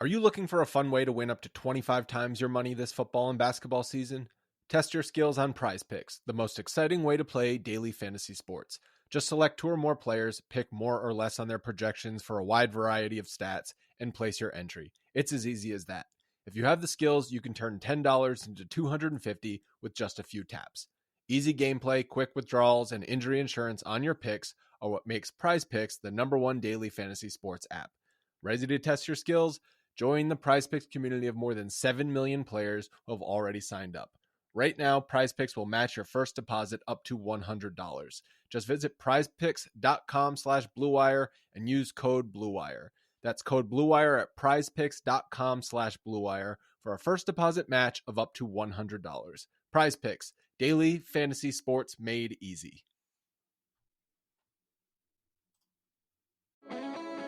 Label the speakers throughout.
Speaker 1: Are you looking for a fun way to win up to 25 times your money this football and basketball season? Test your skills on Prize Picks, the most exciting way to play daily fantasy sports. Just select 2 or more players, pick more or less on their projections for a wide variety of stats, and place your entry. It's as easy as that. If you have the skills, you can turn $10 into $250 with just a few taps. Easy gameplay, quick withdrawals, and injury insurance on your picks are what makes Prize Picks the #1 daily fantasy sports app. Ready to test your skills? Join the Prize Picks community of more than 7 million players who have already signed up. Right now, Prize Picks will match your first deposit up to $100. Just visit prizepicks.com/bluewire and use code BLUEWIRE. That's code BLUEWIRE at prizepicks.com/bluewire for a first deposit match of up to $100. Prize Picks, daily fantasy sports made easy.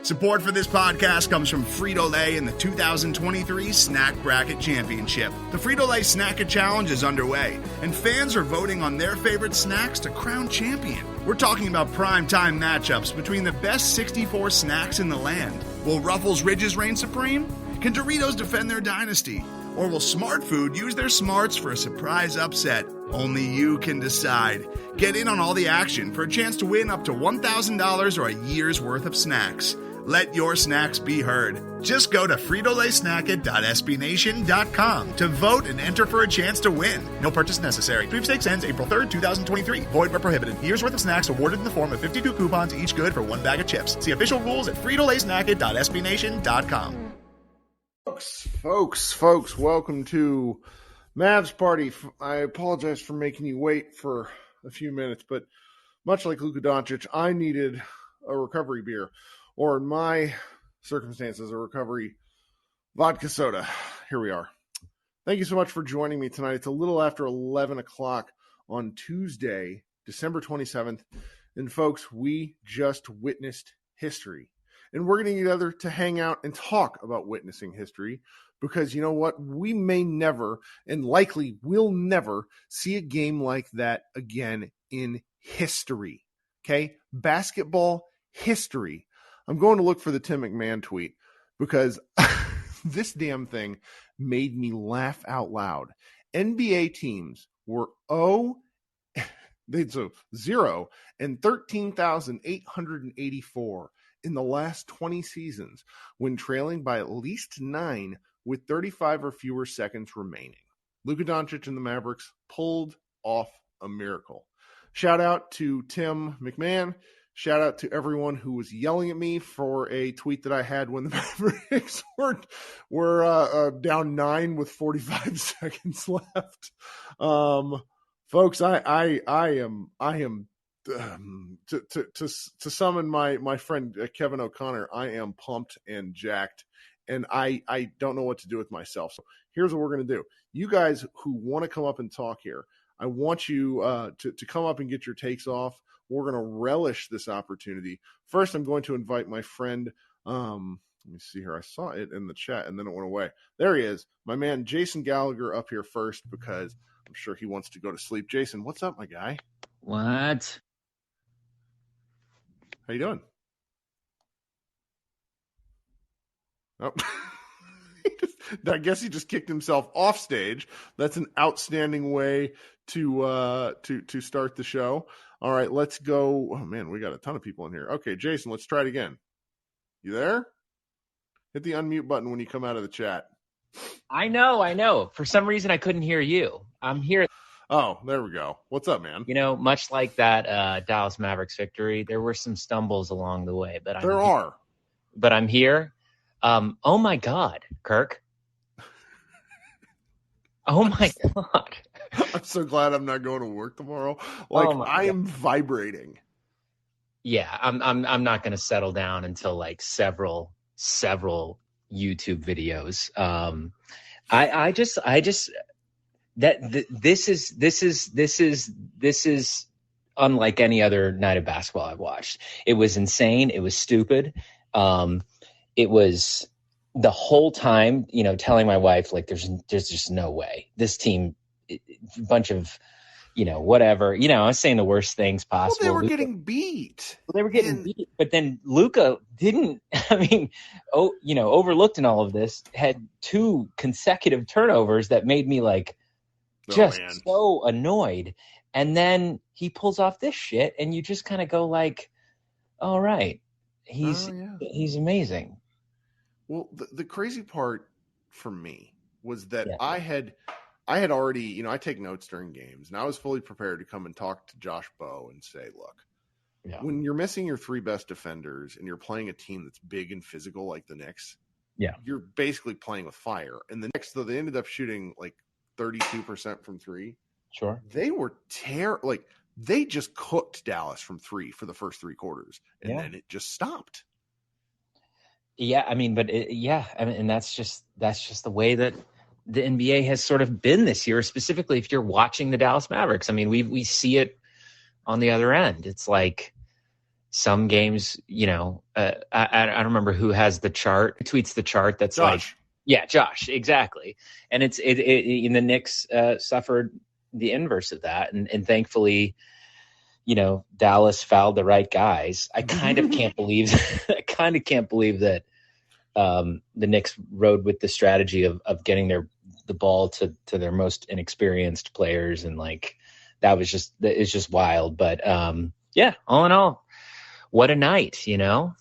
Speaker 2: Support for this podcast comes from Frito-Lay and the 2023 Snack Bracket Championship. The Frito-Lay Snack-It Challenge is underway, and fans are voting on their favorite snacks to crown champion. We're talking about prime-time matchups between the best 64 snacks in the land. Will Ruffles Ridges reign supreme? Can Doritos defend their dynasty? Or will Smart Food use their smarts for a surprise upset? Only you can decide. Get in on all the action for a chance to win up to $1,000 or a year's worth of snacks. Let your snacks be heard. Just go to fritolaysnacket.sbnation.com to vote and enter for a chance to win. No purchase necessary. Sweepstakes ends April 3rd, 2023. Void where prohibited. Year's worth of snacks awarded in the form of 52 coupons, each good for 1 bag of chips. See official rules at fritolaysnacket.sbnation.com.
Speaker 3: Folks, welcome to Mavs Party. I apologize for making you wait for a few minutes, but much like Luka Doncic, I needed a recovery beer. Or in my circumstances, a recovery vodka soda. Here we are. Thank you so much for joining me tonight. It's a little after 11 o'clock on Tuesday, December 27th. And folks, we just witnessed history. And we're getting together to hang out and talk about witnessing history. Because you know what? We may never, and likely will never, see a game like that again in history. Okay? Basketball history. I'm going to look for the Tim McMahon tweet because this damn thing made me laugh out loud. NBA teams were 0 and 13,884 in the last 20 seasons when trailing by at least 9 with 35 or fewer seconds remaining. Luka Doncic and the Mavericks pulled off a miracle. Shout out to Tim McMahon. Shout out to everyone who was yelling at me for a tweet that I had when the Mavericks were down 9 with 45 seconds left. Folks, I am to summon my friend Kevin O'Connor. I am pumped and jacked, and I don't know what to do with myself. So here's what we're gonna do. You guys who want to come up and talk here, I want you to come up and get your takes off. We're going to relish this opportunity. First, I'm going to invite my friend. Let me see here. I saw it in the chat and then it went away. There he is. My man, Jason Gallagher, up here first because I'm sure he wants to go to sleep. Jason, what's up, my guy?
Speaker 4: What?
Speaker 3: How you doing? Oh. I guess he just kicked himself off stage. That's an outstanding way to start the show. All right, let's go. Oh, man, we got a ton of people in here. Okay, Jason, let's try it again. You there? Hit the unmute button when you come out of the chat.
Speaker 4: I know. For some reason, I couldn't hear you. I'm here.
Speaker 3: Oh, there we go. What's up, man?
Speaker 4: You know, much like that Dallas Mavericks victory, there were some stumbles along the way. But I'm here. Oh, my God, Kirk. Oh, my God.
Speaker 3: I'm so glad I'm not going to work tomorrow. I am vibrating.
Speaker 4: Yeah, I'm not going to settle down until like several YouTube videos. This is unlike any other night of basketball I've watched. It was insane. It was stupid. It was the whole time, telling my wife, like, there's just no way this team, bunch of whatever. I was saying the worst things possible.
Speaker 3: Well, they were getting beat.
Speaker 4: Beat, but then Luka didn't. I mean, overlooked in all of this, had 2 consecutive turnovers that made me so annoyed. And then he pulls off this shit, and you just kind of go like, "All right, he's amazing."
Speaker 3: Well, the crazy part for me was that I had already, I take notes during games, and I was fully prepared to come and talk to Josh Bowe and say, look, when you're missing your 3 best defenders and you're playing a team that's big and physical like the Knicks, you're basically playing with fire. And the Knicks, though, they ended up shooting 32% from 3.
Speaker 4: Sure.
Speaker 3: They were they just cooked Dallas from 3 for the first 3 quarters, and then it just stopped.
Speaker 4: Yeah, I mean, and that's just the way that the NBA has sort of been this year, specifically if you're watching the Dallas Mavericks. I mean, we see it on the other end. It's like some games, I don't remember who has the chart, tweets the chart that's
Speaker 3: Josh.
Speaker 4: Josh, exactly. And it's the Knicks suffered the inverse of that, and thankfully, Dallas fouled the right guys. I kind of can't believe that the Knicks rode with the strategy of getting the ball to their most inexperienced players, and it's just wild. But all in all, what a night,
Speaker 3: Well,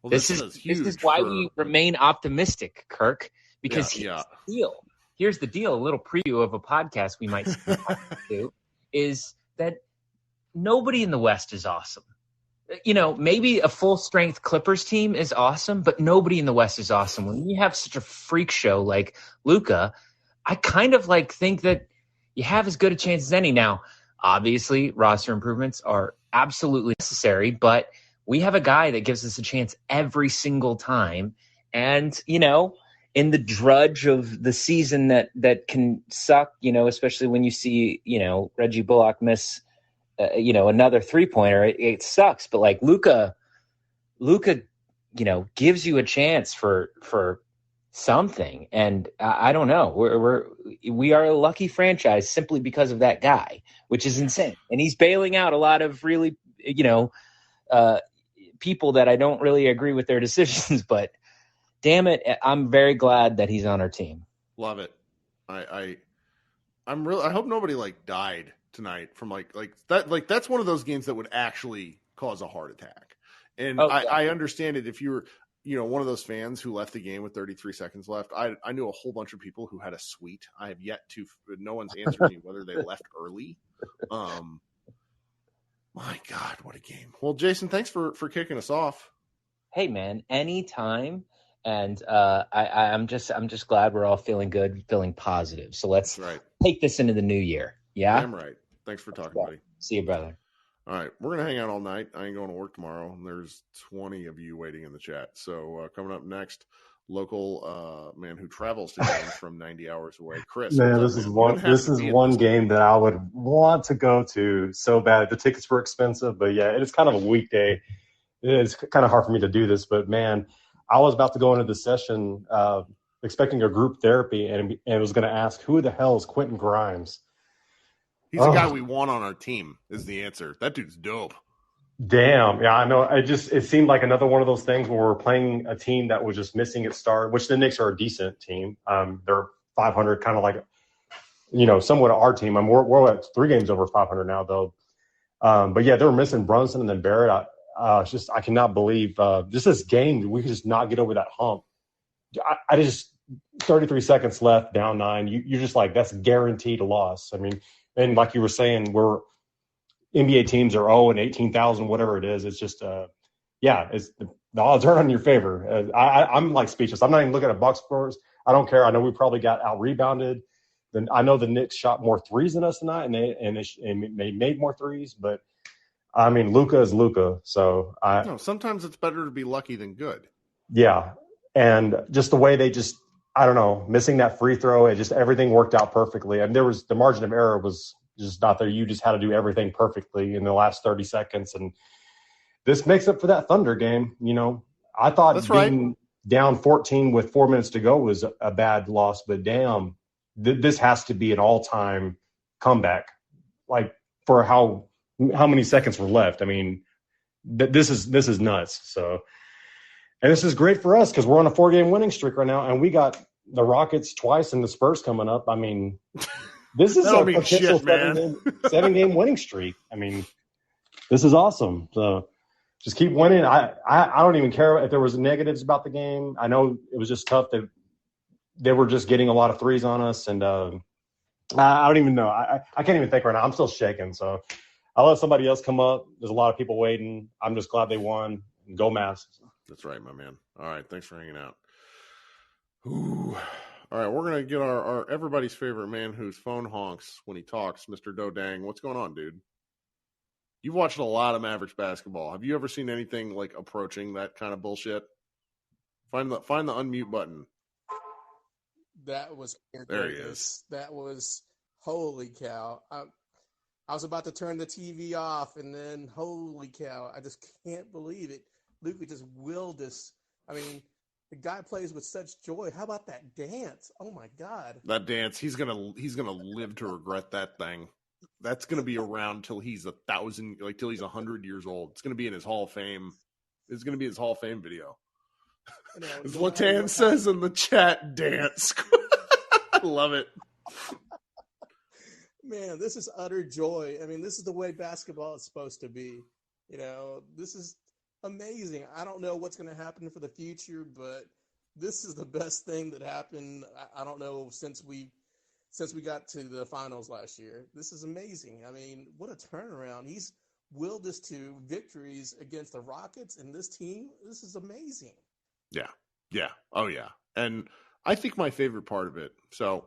Speaker 4: this is why we remain optimistic, Kirk, because here's the deal. A little preview of a podcast we might do is that nobody in the West is awesome. Maybe a full-strength Clippers team is awesome, but nobody in the West is awesome. When you have such a freak show like Luka, I kind of think that you have as good a chance as any. Now, obviously, roster improvements are absolutely necessary, but we have a guy that gives us a chance every single time. And, in the drudge of the season that can suck, especially when you see, Reggie Bullock miss another 3-pointer, it sucks. But Luka, gives you a chance for something. And I don't know, we are a lucky franchise simply because of that guy, which is insane. And he's bailing out a lot of really, people that I don't really agree with their decisions, but damn it, I'm very glad that he's on our team.
Speaker 3: Love it. I hope nobody died tonight from that. That's one of those games that would actually cause a heart attack. And I understand it if you're, one of those fans who left the game with 33 seconds left. I knew a whole bunch of people who had a suite. I have yet to, no one's answered me whether they left early. My God, what a game. Well, Jason, thanks for kicking us off.
Speaker 4: Hey man, anytime. And I'm just glad we're all feeling good, feeling positive. So let's take this into the new year. Yeah.
Speaker 3: Damn right. Thanks for talking, buddy.
Speaker 4: See you, brother.
Speaker 3: All right. We're going to hang out all night. I ain't going to work tomorrow. And there's 20 of you waiting in the chat. So coming up next, local man who travels to games from 90 hours away, Chris.
Speaker 5: Man, this is one game that I would want to go to so bad. The tickets were expensive, but yeah, it is kind of a weekday. It is kind of hard for me to do this, but man, I was about to go into the session expecting a group therapy and was going to ask, who the hell is Quentin Grimes?
Speaker 3: He's the guy we want on our team is the answer. That dude's dope.
Speaker 5: Damn. Yeah, I know. It seemed like another one of those things where we're playing a team that was just missing its star, which the Knicks are a decent team. They're 500, kind of like, somewhat our team. We're at 3 games over 500 now, though. But yeah, they were missing Brunson and then Barrett. I cannot believe just this game. We could just not get over that hump. I just 33 seconds left, down 9. You're just like, that's guaranteed a loss. I mean, and like you were saying, we're NBA teams are 0 and 18,000, whatever it is. It's just, it's the odds aren't in your favor. I'm like speechless. I'm not even looking at box scores. I don't care. I know we probably got out rebounded. Then I know the Knicks shot more threes than us tonight, and they made more threes. But I mean, Luka is Luka. So
Speaker 3: sometimes it's better to be lucky than good.
Speaker 5: Yeah, and just the way they I don't know, missing that free throw, everything worked out perfectly. And the margin of error was just not there. You just had to do everything perfectly in the last 30 seconds. And this makes up for that Thunder game. I thought being down 14 with 4 minutes to go was a bad loss, but damn, this has to be an all-time comeback. like for how many seconds were left. I mean, this is nuts. So, and this is great for us because we're on a 4-game winning streak right now, and we got the Rockets twice and the Spurs coming up. I mean, this is a potential 7-game winning streak. I mean, this is awesome. So just keep winning. I don't even care if there was negatives about the game. I know it was just tough that they were just getting a lot of threes on us, and I don't even know. I can't even think right now. I'm still shaking. So I'll let somebody else come up. There's a lot of people waiting. I'm just glad they won. Go Mavs.
Speaker 2: That's right, my man. All right, thanks for hanging out. Ooh. All right, we're going to get our everybody's favorite man whose phone honks when he talks, Mr. Dodang. What's going on, dude? You've watched a lot of Mavericks basketball. Have you ever seen anything like approaching that kind of bullshit? Find the unmute button.
Speaker 6: That was
Speaker 2: there. He is.
Speaker 6: That was holy cow. I was about to turn the TV off, and then holy cow, I just can't believe it. Luka just willed us. I mean, the guy plays with such joy. How about that dance? Oh my God!
Speaker 2: That dance. He's gonna live to regret that thing. That's gonna be around till he's 1,000, like till he's 100 years old. It's gonna be in his Hall of Fame. It's gonna be his Hall of Fame video. As Latan says in the chat, dance. I love it.
Speaker 6: Man, this is utter joy. I mean, this is the way basketball is supposed to be. You know, this is amazing. I don't know what's going to happen for the future, but this is the best thing that happened. I don't know since we got to the finals last year. This is amazing. I mean, what a turnaround. He's willed us to victories against the Rockets and this team. This is amazing.
Speaker 2: Yeah. Yeah. Oh, yeah. And I think my favorite part of it, so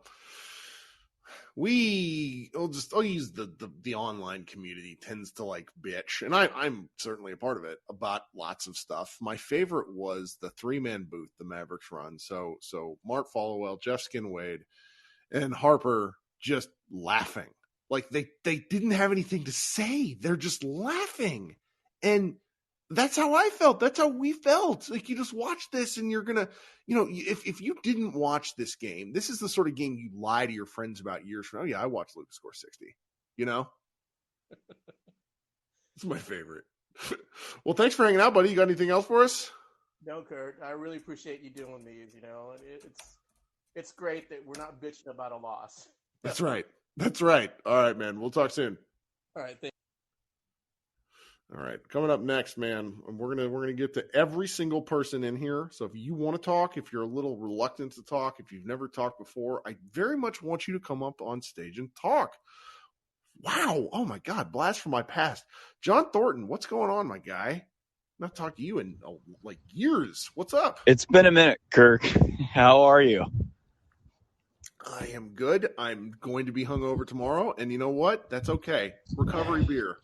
Speaker 2: I'll use the online community tends to like bitch, and I'm certainly a part of it, about lots of stuff. My favorite was the 3-man booth the Mavericks run. So Mark Followell, Jeff Skinwade, and Harper just laughing. Like they didn't have anything to say. They're just laughing. And that's how I felt. That's how we felt. Like you just watch this and you're going to, if you didn't watch this game, this is the sort of game you lie to your friends about years from now. Oh, yeah, I watched Luka score 60, It's my favorite. Well, thanks for hanging out, buddy. You got anything else for us?
Speaker 6: No, Kurt. I really appreciate you doing these, It's great that we're not bitching about a loss.
Speaker 2: That's right. That's right. All right, man. We'll talk soon.
Speaker 6: All right.
Speaker 2: All right, coming up next, man, we're gonna get to every single person in here. So if you want to talk, if you're a little reluctant to talk, if you've never talked before, I very much want you to come up on stage and talk. Wow! Oh my God! Blast from my past. John Thornton, what's going on, my guy? Not talked to you in like years. What's up?
Speaker 7: It's been a minute, Kirk. How are you?
Speaker 2: I am good. I'm going to be hungover tomorrow, and you know what? That's okay. Recovery beer.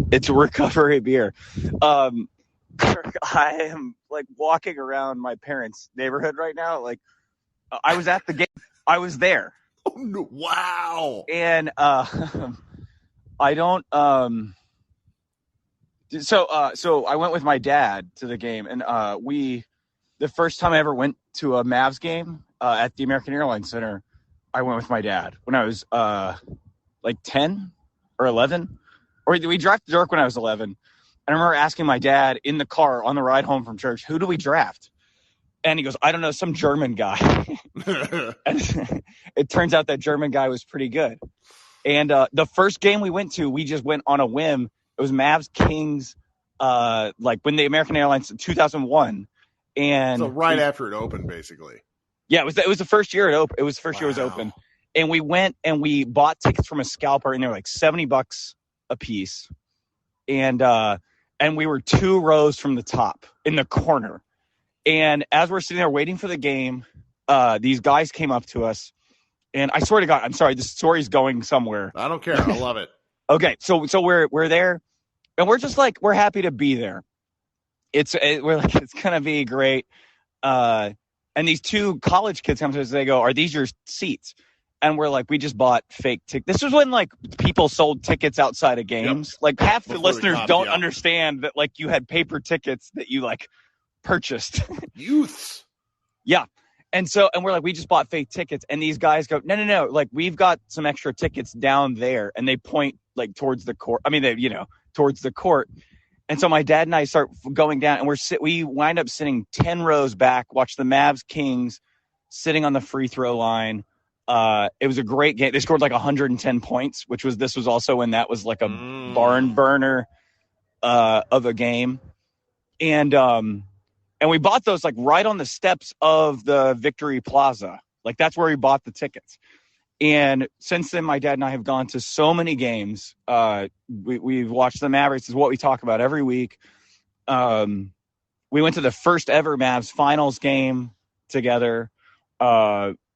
Speaker 7: It's a recovery beer. Kirk, I am like walking around my parents' neighborhood right now. Like, I was at the game. I was there.
Speaker 2: Oh no! Wow.
Speaker 7: And I don't. So I went with my dad to the game, and the first time I ever went to a Mavs game at the American Airlines Center, I went with my dad when I was like 10 or 11. Or we drafted Dirk when I was 11. And I remember asking my dad in the car on the ride home from church, who do we draft? And he goes, I don't know, some German guy. And it turns out that German guy was pretty good. And the first game we went to, we just went on a whim. It was Mavs Kings, like when the American Airlines in 2001. And
Speaker 2: so right after it opened, basically.
Speaker 7: Yeah, it was the first year it opened. It was the first year it was open. And we went and we bought tickets from a scalper, and they were like $70 a piece. And we were 2 rows from the top in the corner. And as we're sitting there waiting for the game, these guys came up to us. And I swear to God, I'm sorry, this story's going somewhere.
Speaker 2: I don't care. I love it.
Speaker 7: Okay, so we're there, and we're just like, we're happy to be there. We're like, it's gonna be great. And these 2 college kids come to us, they go, are these your seats? And we're like, we just bought fake tickets. This was when like people sold tickets outside of games. Yep. Like half the listeners don't understand that like you had paper tickets that you like purchased.
Speaker 2: Youths.
Speaker 7: Yeah. And we're like, we just bought fake tickets. And these guys go, no. Like, we've got some extra tickets down there. And they point like towards the court. I mean, towards the court. And so my dad and I start going down, and we wind up sitting 10 rows back, watch the Mavs Kings sitting on the free throw line. It was a great game. They scored like 110 points, this was also when that was like a barn burner of a game. And we bought those like right on the steps of the Victory Plaza. Like, that's where we bought the tickets. And since then, my dad and I have gone to so many games. We've watched the Mavericks, is what we talk about every week. We went to the first ever Mavs finals game together,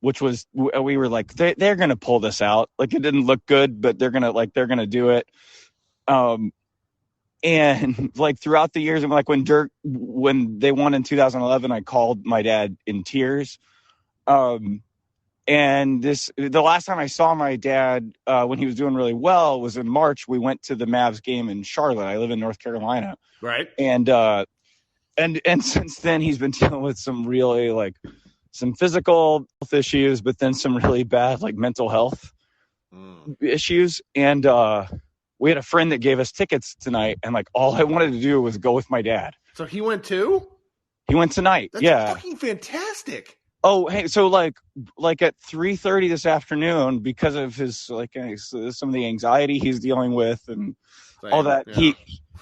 Speaker 7: which was, we were like, they're going to pull this out. Like, it didn't look good, but they're going to do it. And like throughout the years, and like when they won in 2011, I called my dad in tears. And the last time I saw my dad, when he was doing really well, was in March. We went to the Mavs game in Charlotte. I live in North Carolina.
Speaker 3: Right.
Speaker 7: And since then he's been dealing with some really like some physical health issues, but then some really bad like mental health issues. And, we had a friend that gave us tickets tonight, and like all I wanted to do was go with my dad.
Speaker 3: So he went too?
Speaker 7: He went tonight.
Speaker 3: That's fucking fantastic.
Speaker 7: Oh, hey, so like at 3:30 this afternoon, because of his some of the anxiety he's dealing with and all that, yeah.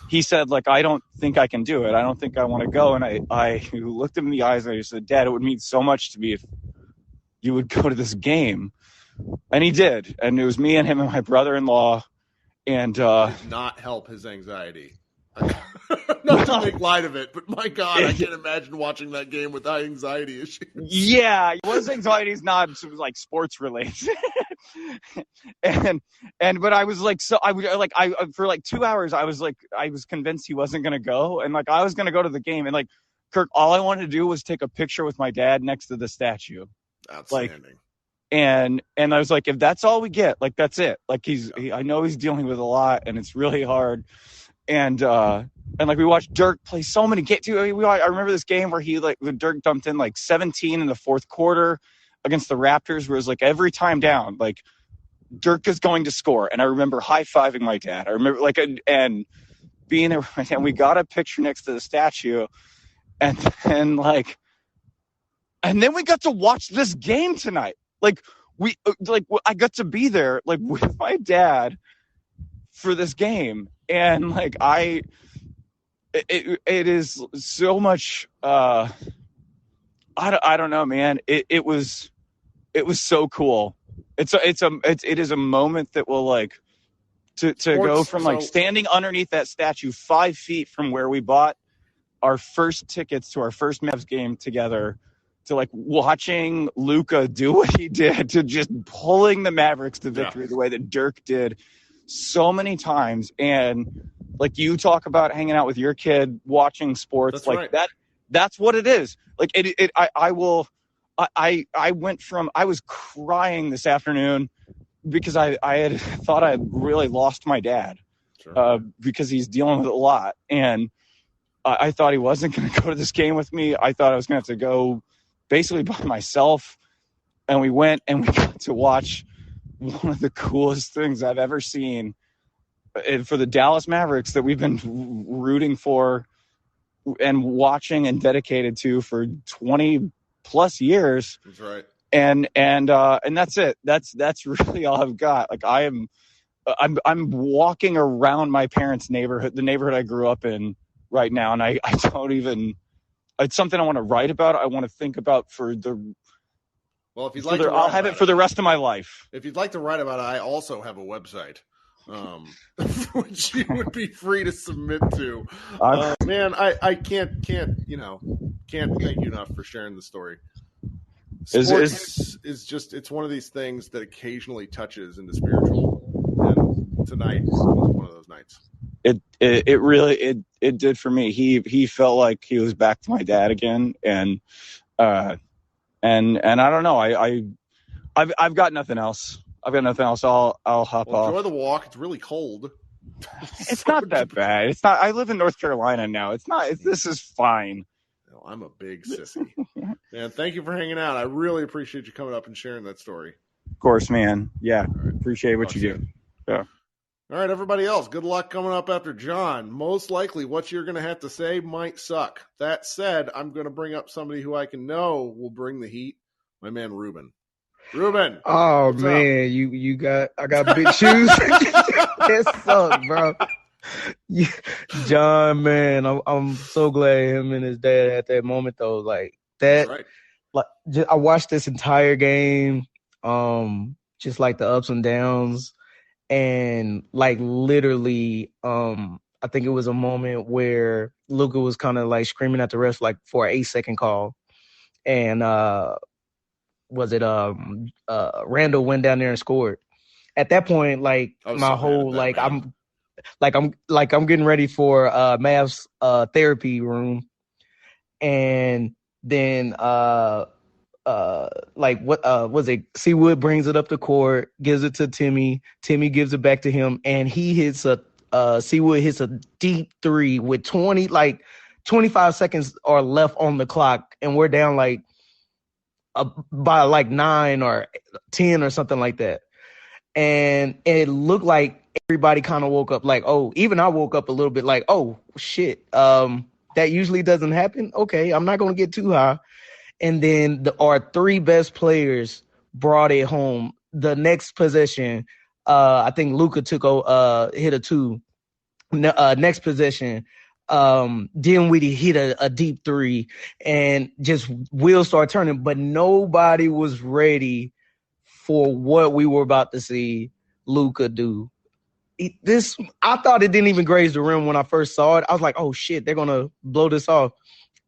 Speaker 7: He said, like, I don't think I can do it. I don't think I want to go. And I looked him in the eyes and I just said, Dad, it would mean so much to me if you would go to this game. And he did. And it was me and him and my brother-in-law. And
Speaker 3: did not help his anxiety. Not to make light of it, but my God, I can't imagine watching that game with high anxiety issues.
Speaker 7: Yeah, his anxiety is not like sports related. But I was like, so I would like for like 2 hours I was convinced he wasn't gonna go, and like I was gonna go to the game, and like Kirk, all I wanted to do was take a picture with my dad next to the statue.
Speaker 3: Outstanding.
Speaker 7: Like, and I was like, if that's all we get, like that's it. Like I know he's dealing with a lot, and it's really hard. And like we watched Dirk play so many games too. I remember this game where Dirk dumped in like 17 in the fourth quarter against the Raptors, where it was like every time down, like Dirk is going to score. And I remember high-fiving my dad. I remember and being there, and we got a picture next to the statue, and then we got to watch this game tonight. Like I got to be there like with my dad for this game, and like it is so much. I don't know, man. It was so cool. It is a moment that will like to go from like standing underneath that statue 5 feet from where we bought our first tickets to our first Mavs game together, to like watching Luka do what he did, to just pulling the Mavericks to victory the way that Dirk did so many times. And like you talk about hanging out with your kid, watching sports, that's like right. That's what it is. Like I was crying this afternoon because I had thought I had really lost my dad, because he's dealing with a lot. And I thought he wasn't going to go to this game with me. I thought I was going to have to go basically by myself. And we went and we got to watch one of the coolest things I've ever seen for the Dallas Mavericks that we've been rooting for and watching and dedicated to for 20 plus years.
Speaker 3: That's right.
Speaker 7: And that's it. That's really all I've got. Like I'm walking around my parents' neighborhood, the neighborhood I grew up in right now. And I don't even, it's something I want to write about. I want to think about
Speaker 3: if you'd like
Speaker 7: I'll have it for the rest of my life.
Speaker 3: If you'd like to write about it, I also have a website, which you would be free to submit to. Man, I can't thank you enough for sharing the story. Sports is just, it's one of these things that occasionally touches into spiritual, and tonight was one of those nights. It
Speaker 7: really did for me. He felt like he was back to my dad again, and I don't know. I've got nothing else. I'll hop off.
Speaker 3: Enjoy the walk. It's really cold.
Speaker 7: It's not that bad. It's not. I live in North Carolina now. It's not. This is fine.
Speaker 3: I'm a big sissy. Man, thank you for hanging out. I really appreciate you coming up and sharing that story.
Speaker 7: Of course, man. Yeah, appreciate what you do. Yeah.
Speaker 3: All right, everybody else, good luck coming up after John. Most likely what you're going to have to say might suck. That said, I'm going to bring up somebody who I can know will bring the heat, my man Ruben. Ruben.
Speaker 8: Oh, man, I got big shoes. That sucks, bro. John, man, I'm so glad him and his dad at that moment, though. Like, that,
Speaker 3: right.
Speaker 8: Like, I watched this entire game, just like the ups and downs. And like literally, I think it was a moment where Luka was kind of like screaming at the refs like for an 8-second call, and Randall went down there and scored. At that point, like my whole like I'm getting ready for Mavs therapy room, and then Seawood brings it up the court, gives it to Timmy. Timmy gives it back to him, and he hits Seawood hits a deep three with 25 seconds are left on the clock, and we're down by 9 or 10 or something like that. And it looked like everybody kind of woke up like, oh, even I woke up a little bit like, oh shit, that usually doesn't happen. Okay, I'm not gonna get too high. And then our 3 best players brought it home. The next possession, I think Luka hit a 2. Next possession, Dinwiddie hit a deep 3, and just wheels start turning. But nobody was ready for what we were about to see Luka do. I thought it didn't even graze the rim when I first saw it. I was like, oh shit, they're gonna blow this off.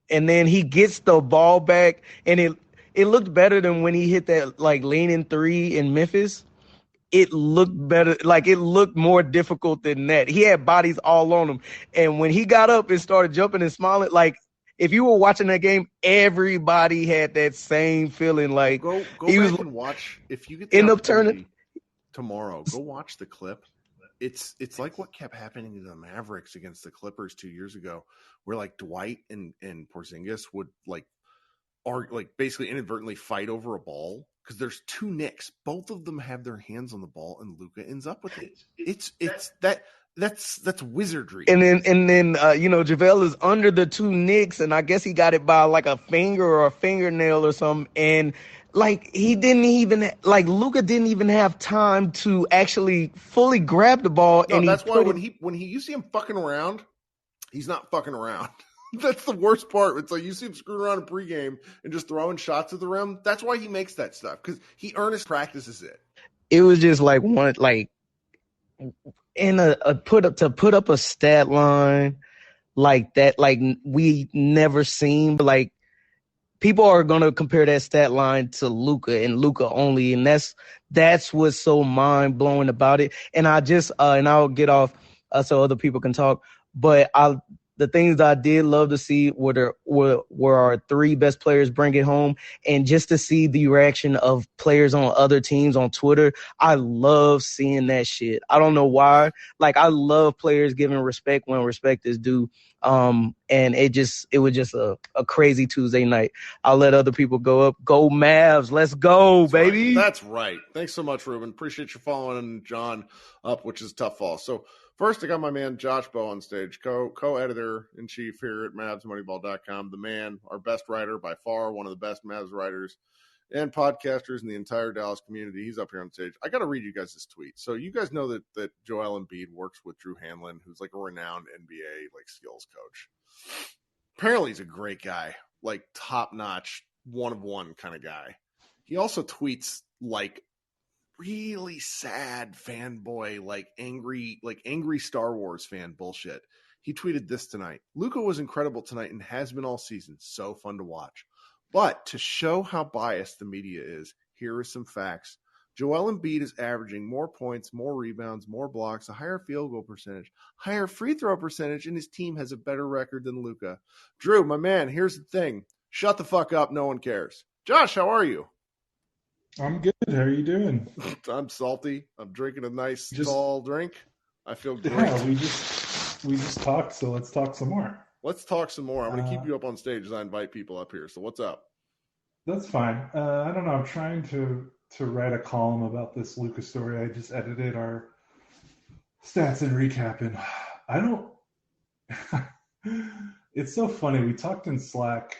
Speaker 8: And then he gets the ball back, and it looked better than when he hit that leaning 3 in Memphis. It looked better, it looked more difficult than that. He had bodies all on him, and when he got up and started jumping and smiling, if you were watching that game, everybody had that same feeling.
Speaker 3: Go back and watch if you get the opportunity tomorrow. Go watch the clip. It's like what kept happening to the Mavericks against the Clippers 2 years ago, where Dwight and Porzingis would basically inadvertently fight over a ball because there's 2 Knicks. Both of them have their hands on the ball, and Luka ends up with it. That's wizardry.
Speaker 8: And then JaVale is under the 2 Knicks, and I guess he got it by a finger or a fingernail or something, and. He didn't even Luka didn't even have time to actually fully grab the ball.
Speaker 3: No, and that's why when you see him fucking around, he's not fucking around. That's the worst part. It's you see him screwing around in pregame and just throwing shots at the rim. That's why he makes that stuff, because he earnest practices it.
Speaker 8: It was just put up a stat line like that, we never seen, but people are going to compare that stat line to Luka and Luka only, and that's what's so mind-blowing about it. And I just and I'll get off so other people can talk, but the things that I did love to see were our 3 best players bring it home, and just to see the reaction of players on other teams on Twitter. I love seeing that shit. I don't know why. I love players giving respect when respect is due. And it was just a crazy Tuesday night. I'll let other people go up. Go Mavs. Let's go, baby.
Speaker 3: That's right. Thanks so much, Ruben. Appreciate you following John up, which is a tough fall. So first, I got my man Josh Bowe on stage, co-editor-in-chief here at MavsMoneyball.com. The man, our best writer by far, one of the best Mavs writers and podcasters in the entire Dallas community. He's up here on stage. I got to read you guys this tweet. So you guys know that Joel Embiid works with Drew Hanlon, who's a renowned NBA skills coach. Apparently he's a great guy, top-notch, one-of-one kind of guy. He also tweets really sad fanboy, angry Star Wars fan bullshit. He tweeted this tonight. Luka was incredible tonight and has been all season. So fun to watch. But to show how biased the media is, here are some facts. Joel Embiid is averaging more points, more rebounds, more blocks, a higher field goal percentage, higher free throw percentage, and his team has a better record than Luka. Drew, my man, here's the thing. Shut the fuck up. No one cares. Josh, how are you?
Speaker 9: I'm good. How are you doing?
Speaker 3: I'm salty. I'm drinking a nice tall drink. I feel great.
Speaker 9: Yeah, we just talked, so let's talk some more.
Speaker 3: Let's talk some more. I'm going to keep you up on stage as I invite people up here. So what's up?
Speaker 9: That's fine. I don't know. I'm trying to write a column about this Luka story. I just edited our stats and recap, and I don't. It's so funny. We talked in Slack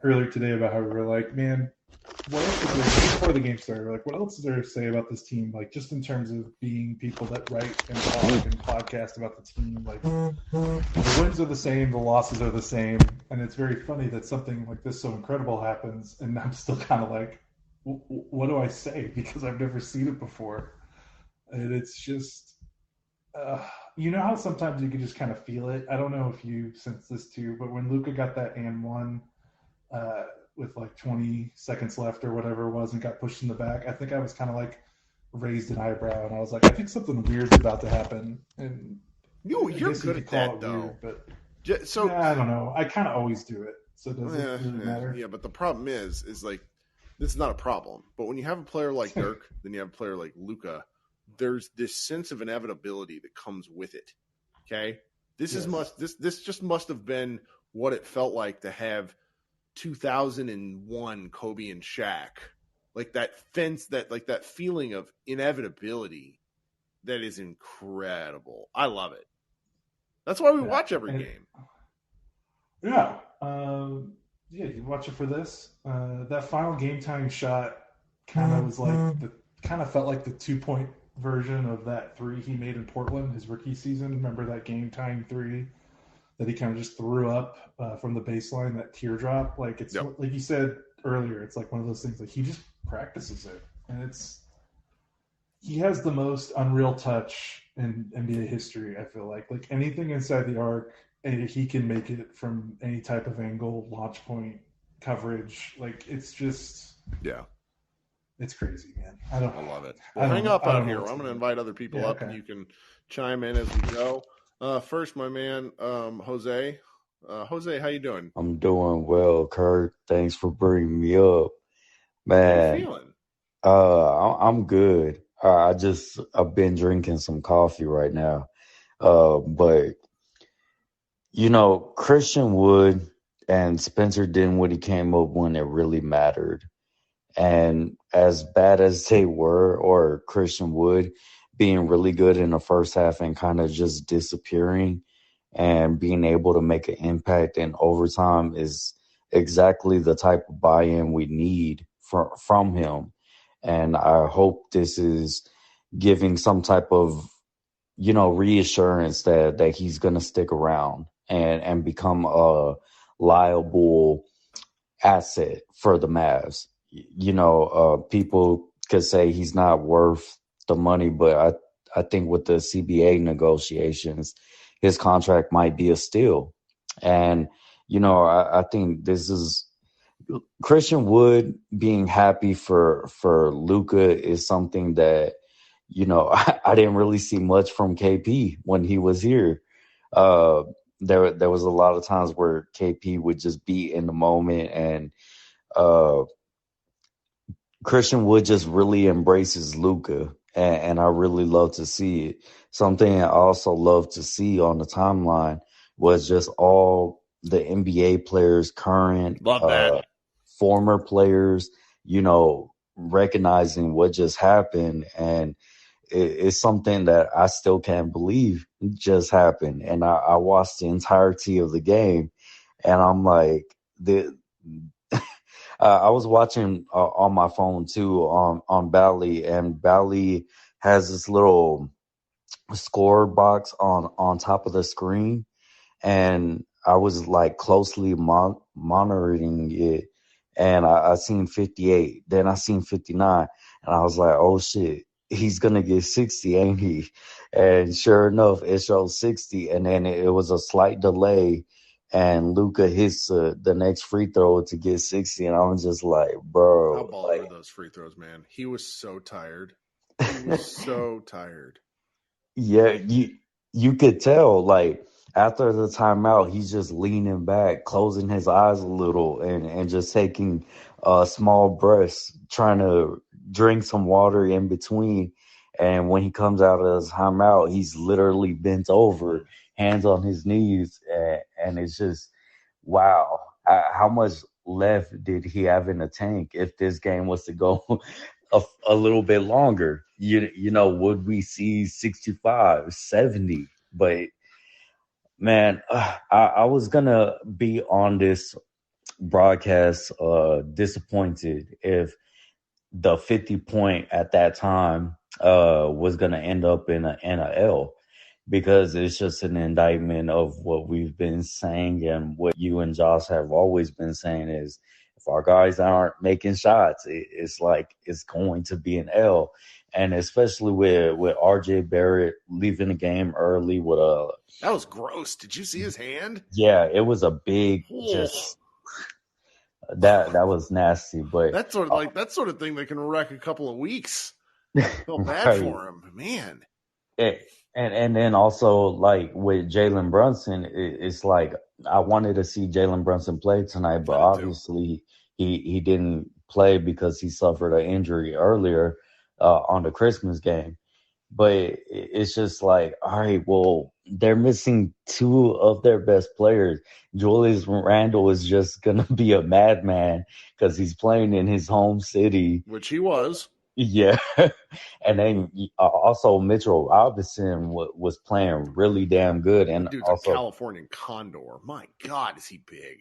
Speaker 9: earlier today about how we were like, man, what else is there before the game started? We're like, what else is there to say about this team? Like, just in terms of being people that write and talk and podcast about the team. Like, the wins are the same, the losses are the same, and it's very funny that something like this so incredible happens, and I'm still kind of like, what do I say? Because I've never seen it before, and it's just, you know how sometimes you can just kind of feel it. I don't know if you sense this too, but when Luka got that and one. With like 20 seconds left or whatever it was and got pushed in the back, I think I was kind of like raised an eyebrow and I was like, I think something weird's about to happen. And
Speaker 3: you're good at that though.
Speaker 9: Weird, but so I don't know. I kind of always do it. So does it really matter?
Speaker 3: Yeah, but the problem is like this is not a problem. But when you have a player like Dirk, then you have a player like Luka, there's this sense of inevitability that comes with it. Okay? This just must have been what it felt like to have 2001 Kobe and Shaq, like that that feeling of inevitability that is incredible. I love it. That's why we watch every game.
Speaker 9: Yeah. You watch it for this. That final game time shot kind of was like kind of felt like the 2-point version of that three he made in Portland his rookie season. Remember that game time three that he kind of just threw up from the baseline, that teardrop? Like it's like you said earlier, it's like one of those things like he just practices it, and he has the most unreal touch in NBA history. I feel like anything inside the arc, and he can make it from any type of angle, launch point, coverage. Like it's just it's crazy, man. I
Speaker 3: love it. Well, hang up out here. I'm going to invite other people up, and you can chime in as we go. First, my man, Jose. Jose, how you doing?
Speaker 10: I'm doing well, Kirk. Thanks for bringing me up, man.
Speaker 3: How you feeling?
Speaker 10: I'm good. I've been drinking some coffee right now. But Christian Wood and Spencer Dinwiddie came up when it really mattered. And as bad as they were, or Christian Wood being really good in the first half and kind of just disappearing and being able to make an impact in overtime is exactly the type of buy-in we need from him. And I hope this is giving some type of, reassurance that he's going to stick around and become a liable asset for the Mavs. People could say he's not worth the money, but I think with the CBA negotiations, his contract might be a steal. And, I think this is Christian Wood being happy for Luka is something that, I didn't really see much from KP when he was here. There was a lot of times where KP would just be in the moment, and Christian Wood just really embraces Luka, and I really love to see it. Something I also love to see on the timeline was just all the NBA players, current, former players, recognizing what just happened. And it's something that I still can't believe just happened. And I watched the entirety of the game, and I'm like, I was watching on my phone too on Bally, and Bally has this little score box on top of the screen, and I was like closely monitoring it, and I seen 58, then I seen 59, and I was like, oh shit, he's gonna get 60, ain't he? And sure enough, it showed 60, and then it was a slight delay, and Luka hits the next free throw to get 60, and I was just like, bro.
Speaker 3: How baller were those free throws, man? He was so tired. He was so tired.
Speaker 10: Yeah, you could tell, like, after the timeout, he's just leaning back, closing his eyes a little, and just taking small breaths, trying to drink some water in between. And when he comes out of his timeout, he's literally bent over, hands on his knees, and it's just, wow, how much left did he have in the tank if this game was to go a little bit longer? You know, would we see 65, 70? But man, I was gonna be on this broadcast disappointed if the 50 point at that time was gonna end up in a L, because it's just an indictment of what we've been saying and what you and Josh have always been saying is, if our guys aren't making shots, it's like it's going to be an L. And especially with RJ Barrett leaving the game early with a...
Speaker 3: That was gross. Did you see his hand?
Speaker 10: Yeah, it was a big just... That was nasty. But
Speaker 3: that's sort of that sort of thing that can wreck a couple of weeks. I feel bad for him, man.
Speaker 10: And then also, like, with Jalen Brunson, it's like I wanted to see Jalen Brunson play tonight, but obviously he didn't play because he suffered an injury earlier on the Christmas game. But it's just like, all right, well, they're missing two of their best players. Julius Randle is just going to be a madman because he's playing in his home city.
Speaker 3: Which he was.
Speaker 10: Yeah. And then also Mitchell Robinson was playing really damn good. And
Speaker 3: dude's
Speaker 10: also
Speaker 3: a Californian condor. My God, is he big.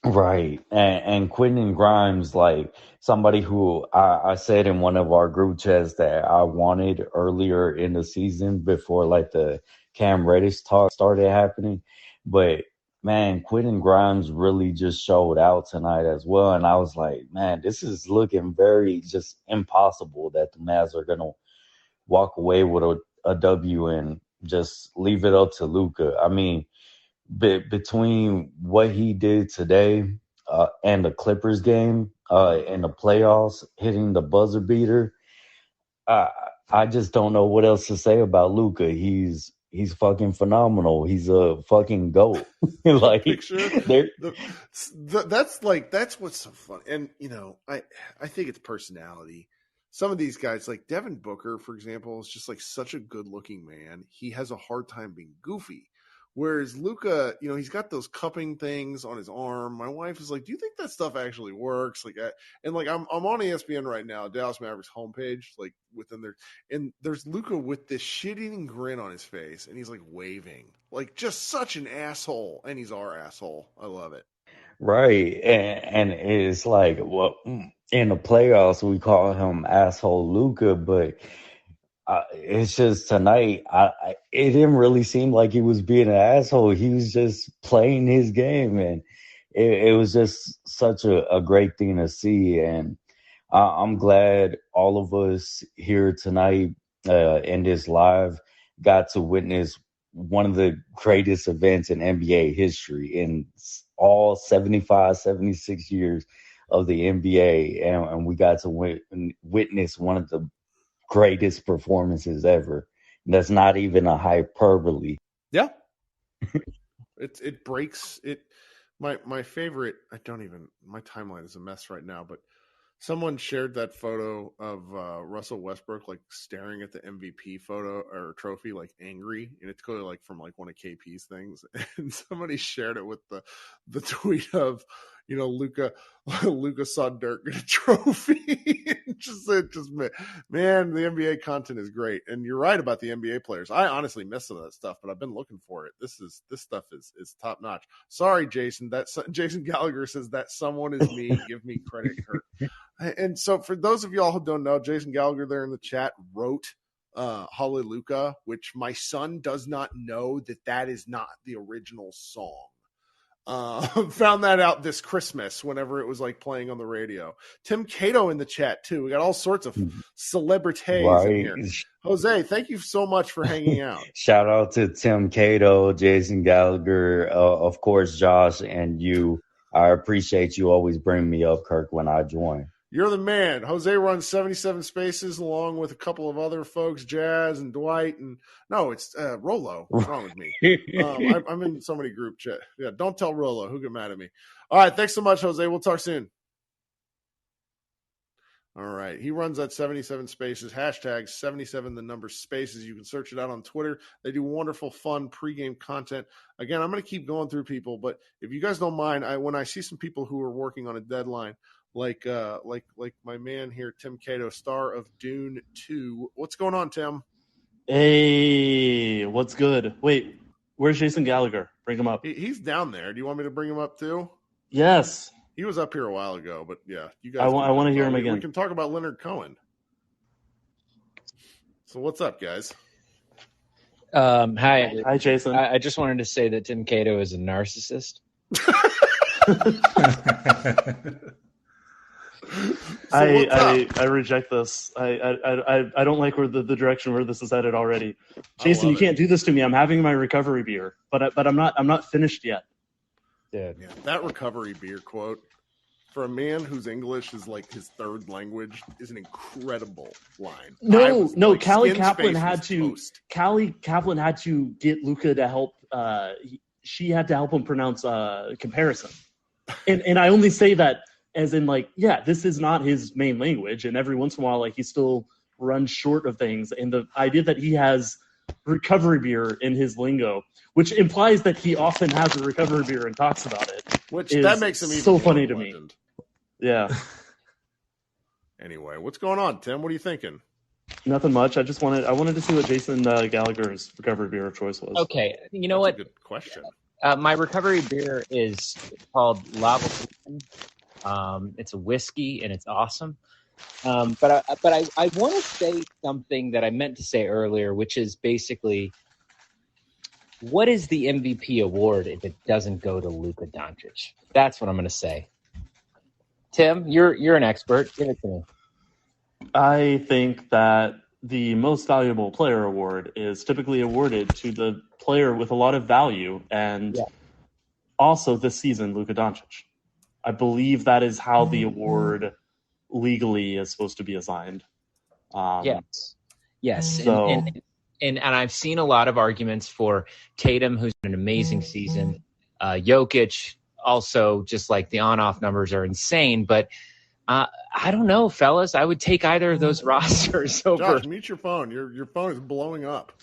Speaker 10: Right. And Quentin Grimes, like somebody who I said in one of our group chats that I wanted earlier in the season before like the Cam Reddish talk started happening. But man, Quentin Grimes really just showed out tonight as well. And I was like, man, this is looking very just impossible that the Mavs are going to walk away with a W and just leave it up to Luka. I mean, between what he did today and the Clippers game in the playoffs, hitting the buzzer beater, I just don't know what else to say about Luka. He's fucking phenomenal. He's a fucking GOAT. Like
Speaker 3: that's what's so fun. And you know, I think it's personality. Some of these guys, like Devin Booker, for example, is just like such a good looking man. He has a hard time being goofy. Whereas Luka, you know, he's got those cupping things on his arm. My wife is like, "Do you think that stuff actually works?" Like, I'm on ESPN right now, Dallas Mavericks homepage, like within there, and there's Luka with this shit-eating grin on his face, and he's like waving, like just such an asshole, and he's our asshole. I love it.
Speaker 10: Right, and it's like, well, in the playoffs we call him asshole Luka, but. It's just tonight, it didn't really seem like he was being an asshole. He was just playing his game, and it was just such a great thing to see. And I'm glad all of us here tonight in this live got to witness one of the greatest events in NBA history in all 75, 76 years of the NBA. And we got to witness one of the greatest performances ever. That's not even a hyperbole.
Speaker 3: Yeah. it breaks it. My favorite, my timeline is a mess right now, but someone shared that photo of Russell Westbrook like staring at the MVP photo or trophy, like angry, and it's clearly like from like one of KP's things. And somebody shared it with the tweet of, you know, Luka saw Dirk get a trophy. just man, the NBA content is great, and you're right about the NBA players. I honestly miss some of that stuff, but I've been looking for it. This stuff is top notch. Sorry, Jason. Jason Gallagher says that someone is me. Give me credit, Kirk. And so, for those of y'all who don't know, Jason Gallagher there in the chat wrote Hallelujah, which my son does not know that is not the original song. Found that out this Christmas whenever it was like playing on the radio. Tim Cato in the chat too. We got all sorts of celebrities in here. Jose, thank you so much for hanging out.
Speaker 10: Shout out to Tim Cato, Jason Gallagher, of course, Josh, and you. I appreciate you always bringing me up, Kirk, when I join.
Speaker 3: You're the man. Jose runs 77 Spaces along with a couple of other folks, Jazz and Dwight. And no, it's Rolo. What's wrong with me? I'm in so many group chat. Yeah, don't tell Rolo. He'll get mad at me. All right, thanks so much, Jose. We'll talk soon. All right. He runs that 77 Spaces, hashtag 77 the number spaces. You can search it out on Twitter. They do wonderful, fun pregame content. Again, I'm going to keep going through people, but if you guys don't mind, when I see some people who are working on a deadline, like my man here, Tim Cato, star of Dune 2. What's going on, Tim?
Speaker 11: Hey, what's good? Wait, where's Jason Gallagher? Bring him up.
Speaker 3: He's down there. Do you want me to bring him up too?
Speaker 11: Yes.
Speaker 3: He was up here a while ago, but yeah, you guys.
Speaker 11: I want to hear him again.
Speaker 3: We can talk about Leonard Cohen. So what's up, guys?
Speaker 11: Hi, Jason.
Speaker 4: I just wanted to say that Tim Cato is a narcissist.
Speaker 11: I reject this. I don't like where the direction where this is headed already. Jason, you can't do this to me. I'm having my recovery beer, but I'm not finished yet.
Speaker 3: Yeah, that recovery beer quote for a man whose English is like his third language is an incredible line.
Speaker 11: No, Callie Kaplan had to get Luka to help. She had to help him pronounce comparison, and I only say that as in like, yeah, this is not his main language, and every once in a while, like he still runs short of things, and the idea that he has recovery beer in his lingo, which implies that he often has a recovery beer and talks about it.
Speaker 3: Which that makes him even
Speaker 11: so funny to
Speaker 3: legend.
Speaker 11: Me. Yeah.
Speaker 3: Anyway, what's going on, Tim? What are you thinking?
Speaker 11: Nothing much. I wanted to see what Jason Gallagher's recovery beer of choice was.
Speaker 4: Okay, you know what?
Speaker 3: Good question.
Speaker 4: My recovery beer is called Lava. It's a whiskey and it's awesome. But I want to say something that I meant to say earlier, which is basically, what is the MVP award if it doesn't go to Luka Doncic? That's what I'm going to say. Tim, you're an expert. Give it to me.
Speaker 11: I think that the most valuable player award is typically awarded to the player with a lot of value, and also this season, Luka Doncic. I believe that is how the award legally is supposed to be assigned.
Speaker 4: Yes.
Speaker 11: So,
Speaker 4: and I've seen a lot of arguments for Tatum, who's had an amazing season. Jokic, also, just like the on-off numbers are insane. But I don't know, fellas. I would take either of those rosters over.
Speaker 3: Josh, mute your phone. Your phone is blowing up.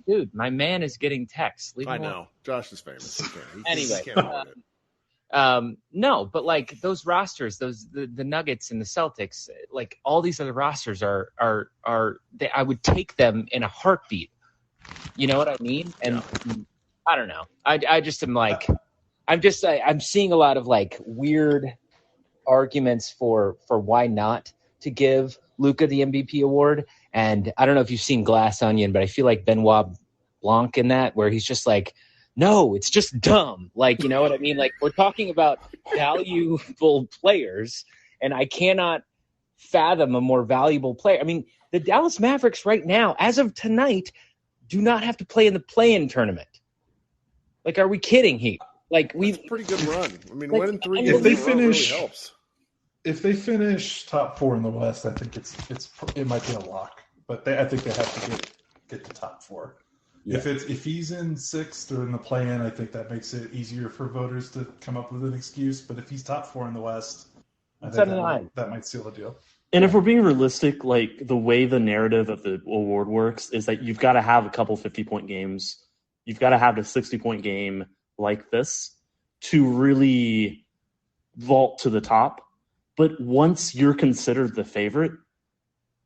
Speaker 4: Dude, my man is getting texts.
Speaker 3: I know. Josh is famous.
Speaker 4: Anyway.
Speaker 3: He can't avoid it.
Speaker 4: No, but like those rosters, the Nuggets and the Celtics, like all these other rosters are I would take them in a heartbeat. You know what I mean? And I don't know. I just am like, I'm seeing a lot of like weird arguments for why not to give Luka the MVP award. And I don't know if you've seen Glass Onion, but I feel like Benoit Blanc in that, where he's just like, no, it's just dumb. Like, you know what I mean? Like, we're talking about valuable players, and I cannot fathom a more valuable player. I mean, the Dallas Mavericks right now, as of tonight, do not have to play in the play-in tournament. Like, are we kidding here? Like,
Speaker 3: That's a pretty good run. I mean,
Speaker 4: like,
Speaker 3: winning 3
Speaker 9: if they
Speaker 3: games
Speaker 9: finish,
Speaker 3: really helps.
Speaker 9: If they finish top 4 in the West, I think it might be a lock. But I think they have to get the top 4. Yeah. If he's in 6th or in the play-in, I think that makes it easier for voters to come up with an excuse. But if he's top 4 in the West, I think that might seal the deal.
Speaker 11: And if we're being realistic, like the way the narrative of the award works is that you've got to have a couple 50-point games. You've got to have a 60-point game like this to really vault to the top. But once you're considered the favorite,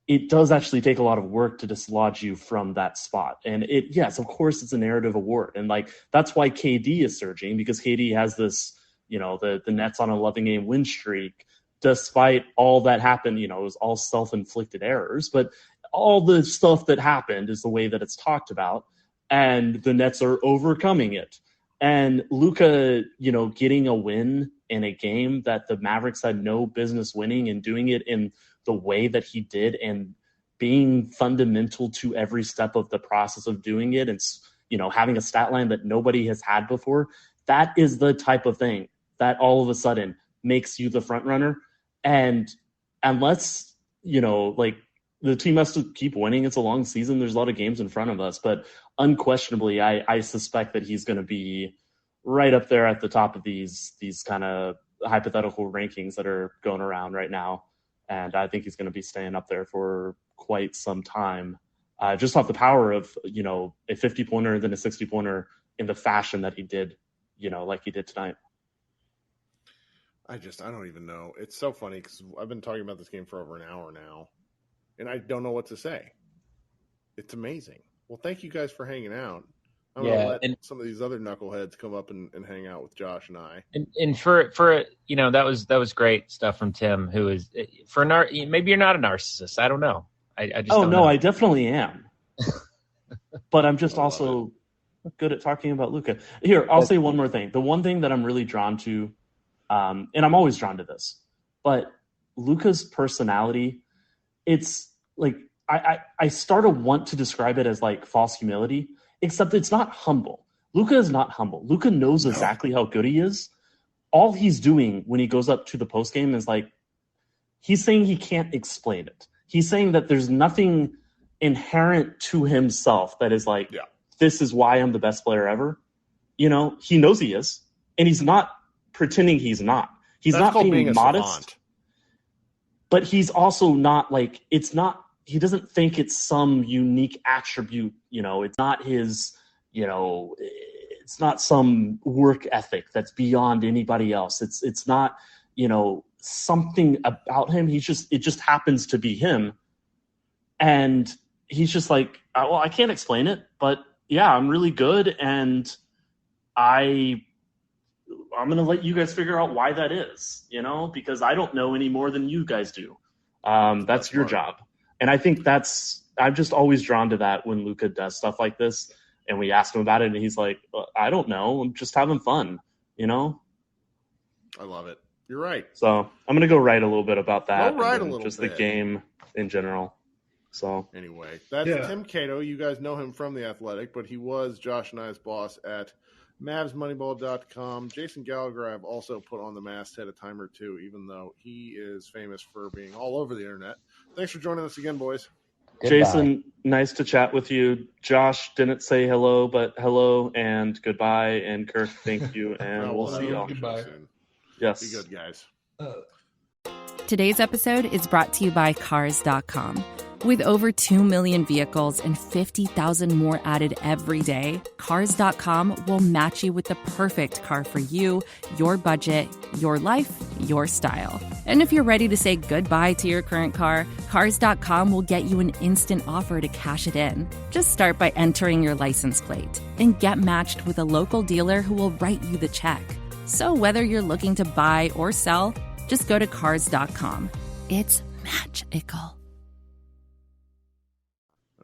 Speaker 11: it does actually take a lot of work to dislodge you from that spot. And yes, of course, it's a narrative award. And like, that's why KD is surging, because KD has this, the Nets on a 11-game win streak, despite all that happened, it was all self-inflicted errors, but all the stuff that happened is the way that it's talked about. And the Nets are overcoming it. And Luka, getting a win in a game that the Mavericks had no business winning and doing it in the way that he did and being fundamental to every step of the process of doing it and, having a stat line that nobody has had before, that is the type of thing that all of a sudden makes you the front runner. And unless, the team has to keep winning, it's a long season. There's a lot of games in front of us, but unquestionably, I suspect that he's going to be right up there at the top of these kind of hypothetical rankings that are going around right now. And I think he's going to be staying up there for quite some time, just off the power of, a 50-pointer and then a 60-pointer in the fashion that he did, like he did tonight.
Speaker 3: I don't even know. It's so funny because I've been talking about this game for over an hour now, and I don't know what to say. It's amazing. Well, thank you guys for hanging out. I'm going to let some of these other knuckleheads come up and hang out with Josh and I.
Speaker 4: And for that was great stuff from Tim, who is maybe you're not a narcissist. I don't know. I just don't know.
Speaker 11: I definitely am. But I'm just also good at talking about Luka. Here, I'll say one more thing. The one thing that I'm really drawn to, and I'm always drawn to this, but Luka's personality, it's like I start to want to describe it as like false humility, except it's not humble. Luka is not humble. Luka knows exactly how good he is. All he's doing when he goes up to the postgame is like, he's saying he can't explain it. He's saying that there's nothing inherent to himself that is like, this is why I'm the best player ever. He knows he is, and he's not pretending he's not. He's not being modest, savant. But he's also not like, it's not, he doesn't think it's some unique attribute, it's not his, it's not some work ethic that's beyond anybody else. It's not, something about him. It just happens to be him. And he's just like, well, I can't explain it, but yeah, I'm really good. And I'm going to let you guys figure out why that is, because I don't know any more than you guys do. That's your job. And I think I'm just always drawn to that when Luka does stuff like this and we ask him about it and he's like, I don't know. I'm just having fun,
Speaker 3: I love it. You're right.
Speaker 11: So I'm going to go write a little bit about that.
Speaker 3: Write a little
Speaker 11: just
Speaker 3: bit.
Speaker 11: The game in general. So
Speaker 3: anyway, that's Tim Cato. You guys know him from The Athletic, but he was Josh and I's boss at MavsMoneyball.com. Jason Gallagher I've also put on the masthead a time or two, even though he is famous for being all over the internet. Thanks for joining us again, boys.
Speaker 11: Goodbye. Jason, nice to chat with you. Josh didn't say hello, but hello and goodbye. And Kirk, thank you. And we'll see y'all.
Speaker 3: Goodbye.
Speaker 11: Yes.
Speaker 3: Be good, guys.
Speaker 12: Today's episode is brought to you by Cars.com. With over 2 million vehicles and 50,000 more added every day, Cars.com will match you with the perfect car for you, your budget, your life, your style. And if you're ready to say goodbye to your current car, Cars.com will get you an instant offer to cash it in. Just start by entering your license plate and get matched with a local dealer who will write you the check. So whether you're looking to buy or sell, just go to Cars.com. It's magical.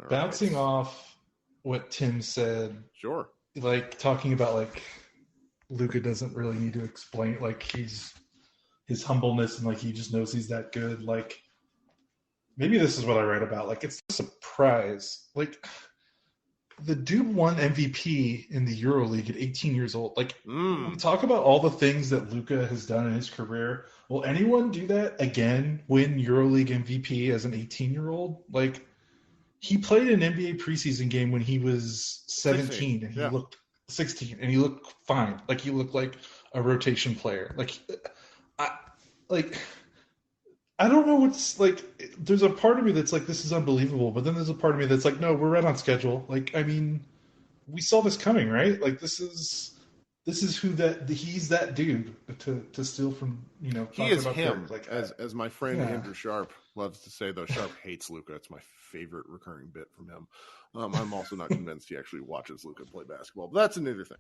Speaker 9: Bouncing off what Tim said,
Speaker 3: sure.
Speaker 9: Like talking about like Luka doesn't really need to explain, like his humbleness and like he just knows he's that good. Like maybe this is what I read about. Like it's a surprise. Like the dude won MVP in the EuroLeague at 18 years old. Like we talk about all the things that Luka has done in his career. Will anyone do that again? Win EuroLeague MVP as an 18-year-old? Like. He played an NBA preseason game when he was 17 and he looked 16 and he looked fine. Like he looked like a rotation player. I don't know what's like. There's a part of me that's like, this is unbelievable. But then there's a part of me that's like, no, we're right on schedule. Like, I mean, we saw this coming, right? Like this is who he's that dude to steal from,
Speaker 3: He is him. Like as my friend Andrew Sharp loves to say, though Sharp hates Luka. It's my favorite recurring bit from him. I'm also not convinced he actually watches Luka play basketball, but that's another thing.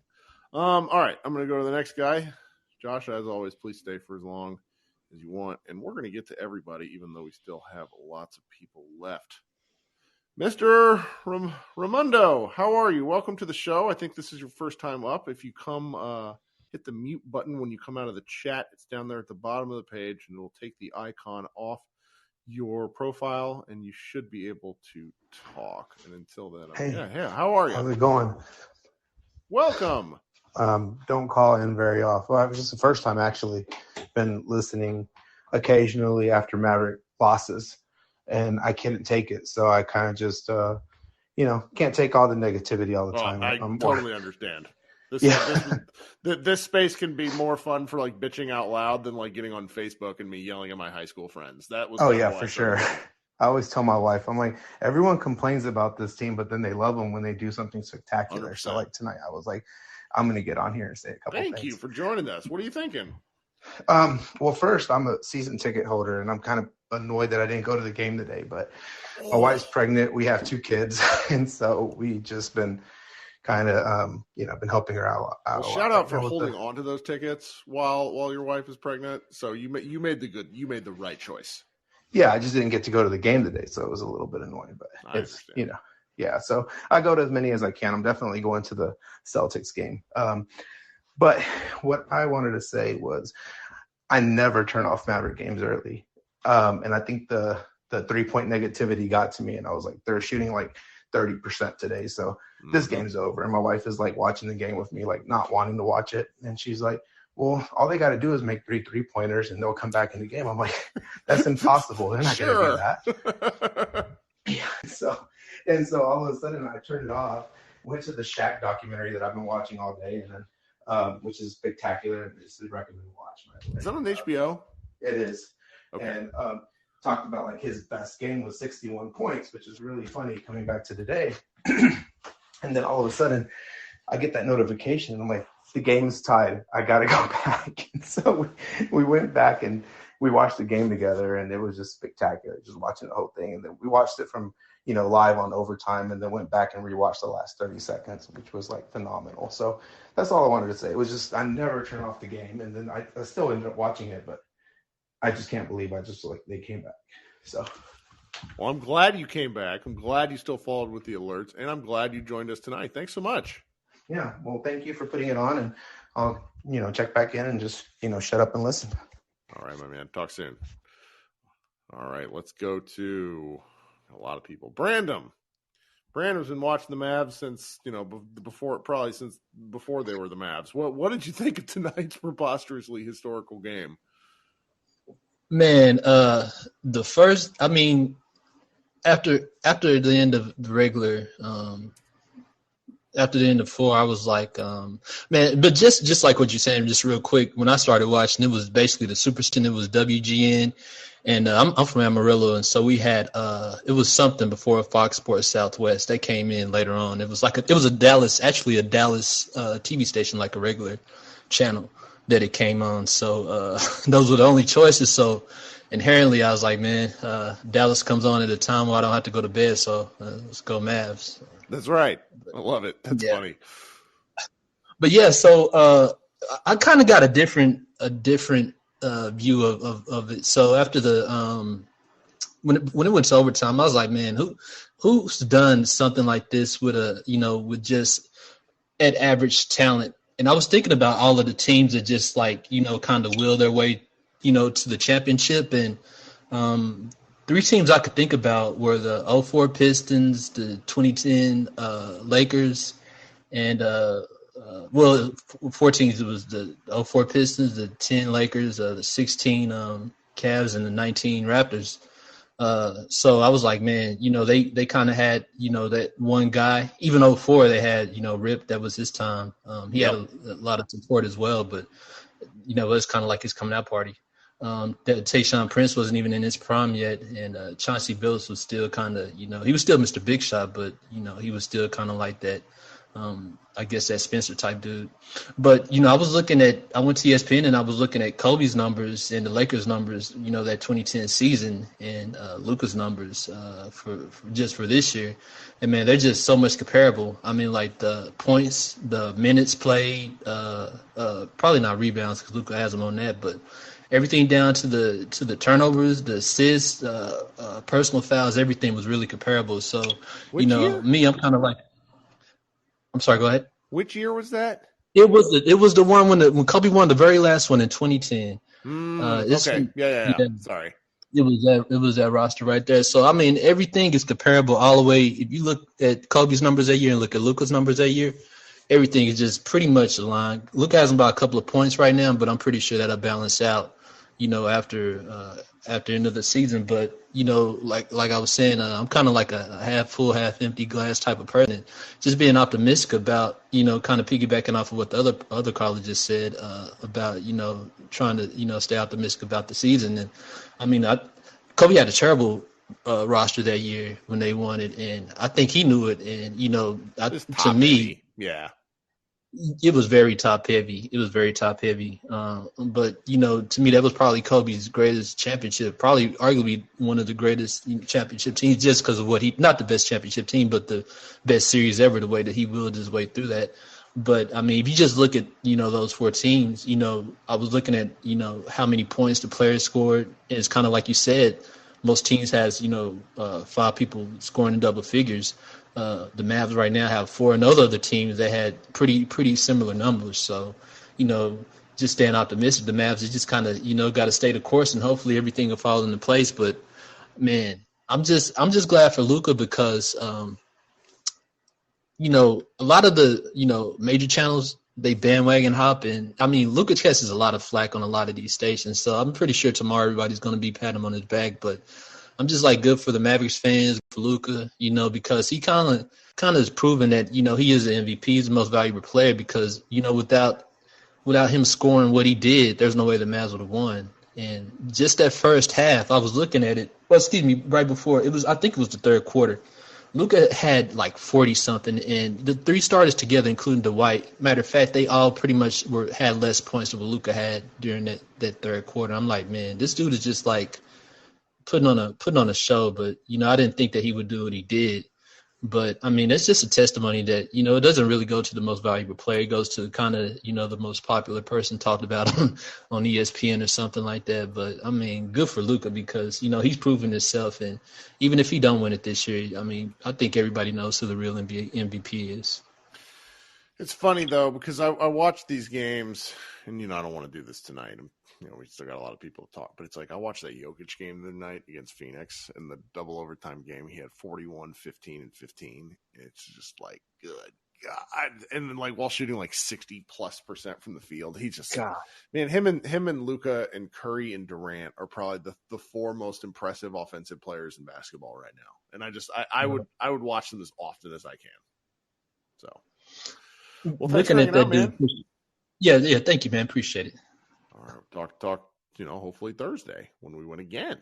Speaker 3: All right, I'm going to go to the next guy. Josh, as always, please stay for as long as you want, and we're going to get to everybody, even though we still have lots of people left. Mr. Ramundo, how are you? Welcome to the show. I think this is your first time up. If you come, hit the mute button when you come out of the chat. It's down there at the bottom of the page, and it will take the icon off your profile, and you should be able to talk. And until then, hey, how are you?
Speaker 13: How's it going?
Speaker 3: Welcome.
Speaker 13: Don't call in very often. Well, this is the first time actually. Been listening occasionally after Maverick losses, and I couldn't take it. So I kind of just, can't take all the negativity all the time.
Speaker 3: I totally understand. This space can be more fun for like bitching out loud than like getting on Facebook and me yelling at my high school friends. That was
Speaker 13: for sure. I always tell my wife, I'm like, everyone complains about this team, but then they love them when they do something spectacular. 100%. So like tonight, I was like, I'm going to get on here and say a couple things.
Speaker 3: Thank you for joining us. What are you thinking?
Speaker 13: Well, first, I'm a season ticket holder, and I'm kind of annoyed that I didn't go to the game today. But my wife's pregnant. We have 2 kids, and so we just been kind of, been helping her out.
Speaker 3: Shout out for holding on to those tickets while your wife is pregnant. So you made the right choice.
Speaker 13: Yeah, I just didn't get to go to the game today, so it was a little bit annoying. But it's yeah. So I go to as many as I can. I'm definitely going to the Celtics game. But what I wanted to say was I never turn off Maverick games early. And I think the 3-point negativity got to me, and I was like, they're shooting like 30% today. So this game's over. And my wife is like watching the game with me, like not wanting to watch it. And she's like, well, all they got to do is make 3 3-pointers and they'll come back in the game. I'm like, that's impossible. They're not going to do that. So all of a sudden I turned it off, went to the Shaq documentary that I've been watching all day, and then which is spectacular. It's a recommended watch.
Speaker 3: Is that on HBO?
Speaker 13: It is.
Speaker 3: Okay.
Speaker 13: And talked about like his best game was 61 points, which is really funny coming back to today. And then all of a sudden I get that notification. I'm like, the game's tied. I got to go back. And so we went back and we watched the game together, and it was just spectacular, just watching the whole thing. And then we watched it from, live on overtime, and then went back and rewatched the last 30 seconds, which was like phenomenal. So that's all I wanted to say. It was just, I never turn off the game. And then I still ended up watching it, but I just can't believe they came back. So.
Speaker 3: Well, I'm glad you came back. I'm glad you still followed with the alerts, and I'm glad you joined us tonight. Thanks so much.
Speaker 13: Yeah. Well, thank you for putting it on, and I'll, check back in and just, shut up and listen.
Speaker 3: All right, my man. Talk soon. All right. Let's go to a lot of people. Brandon's been watching the Mavs since, since before they were the Mavs. What did you think of tonight's preposterously historical game?
Speaker 14: Man, the first, after the end of the regular, after the end of 4, I was like, man, but just like what you're saying, just real quick, when I started watching, it was basically the Superstation, it was WGN, and I'm from Amarillo, and so we had, it was something before Fox Sports Southwest. They came in later on. It was a Dallas TV station, like a regular channel that it came on. So those were the only choices. So inherently, I was like, man, Dallas comes on at a time where I don't have to go to bed. So let's go Mavs.
Speaker 3: That's right. I love it. That's funny.
Speaker 14: But yeah, so I kind of got a different view of it. So after the when it went to overtime, I was like, man, who's done something like this with with just at average talent? And I was thinking about all of the teams that just kind of will their way, to the championship. And 3 teams I could think about were the 04 Pistons, the 2010 Lakers, and 4 teams. It was the 04 Pistons, the 10 Lakers, the 16 Cavs, and the 19 Raptors. So I was like, man, they kind of had, that one guy, even 04, they had, Rip, that was his time. He had a lot of support as well, but, it was kind of like his coming out party. That Tayshaun Prince wasn't even in his prime yet. And Chauncey Billups was still kind of, he was still Mr. Big Shot, but, he was still kind of like that. I guess that Spencer type dude. But, I went to ESPN and I was looking at Kobe's numbers and the Lakers numbers, that 2010 season, and Luka's numbers for this year. And, man, they're just so much comparable. Like the points, the minutes played, probably not rebounds because Luka has them on that, but everything down to the turnovers, the assists, personal fouls, everything was really comparable. So, me, I'm kind of like, I'm sorry, go ahead.
Speaker 3: Which year was that?
Speaker 14: It was the one when Kobe won the very last one in 2010.
Speaker 3: Okay. Yeah. Sorry.
Speaker 14: It was that roster right there. So everything is comparable all the way. If you look at Kobe's numbers that year and look at Luka's numbers that year, everything is just pretty much aligned. Luka has about a couple of points right now, but I'm pretty sure that'll balance out, after end of the season. But like I was saying, I'm kind of like a half full, half empty glass type of person. Just being optimistic about kind of piggybacking off of what the other colleges said about trying to stay optimistic about the season. And I mean, Kobe had a terrible roster that year when they won it, and I think he knew it. And to me,
Speaker 15: yeah.
Speaker 14: It was very top heavy. But to me, that was probably Kobe's greatest championship, probably arguably one of the greatest championship teams, just because of not the best championship team, but the best series ever, the way that he willed his way through that. But I mean, if you just look at, those four teams, I was looking at, how many points the players scored. And it's kind of like you said, most teams has, 5 people scoring in double figures. The Mavs right now have 4, and those other teams that had pretty similar numbers. So, just staying optimistic. The Mavs is just kind of, got to stay the course, and hopefully everything will fall into place. But man, I'm just glad for Luka because, a lot of the, major channels, they bandwagon hop, and I mean, Luka catches a lot of flack on a lot of these stations. So I'm pretty sure tomorrow everybody's going to be patting him on his back, but I'm just good for the Mavericks fans, for Luka, because he kind of has proven that, he is an MVP, he's the most valuable player because, without him scoring what he did, there's no way the Mavs would have won. And just that first half, I was looking at it, right before, I think it was the third quarter. Luka had 40-something, and the 3 starters together, including Dwight, matter of fact, they all pretty much had less points than what Luka had during that third quarter. I'm like, man, this dude is just putting on a show, but I didn't think that he would do what he did. But I mean, it's just a testimony that it doesn't really go to the most valuable player. It goes to kind of the most popular person talked about on ESPN or something like that. But I mean, good for Luka because he's proven himself, and even if he don't win it this year, I mean, I think everybody knows who the real MVP is.
Speaker 15: It's funny though because I watch these games, and I don't want to do this tonight. We still got a lot of people to talk, but it's I watched that Jokic game the other night against Phoenix in the double overtime game. He had 41, 15, and 15. It's just good God. And then while shooting 60+% from the field, he just, God. Man, him and Luka and Curry and Durant are probably the 4 most impressive offensive players in basketball right now. And I would watch them as often as I can. So, well, thanks for hanging out, man.
Speaker 14: Yeah. Thank you, man. Appreciate it.
Speaker 15: All right, talk. Hopefully Thursday when we win again,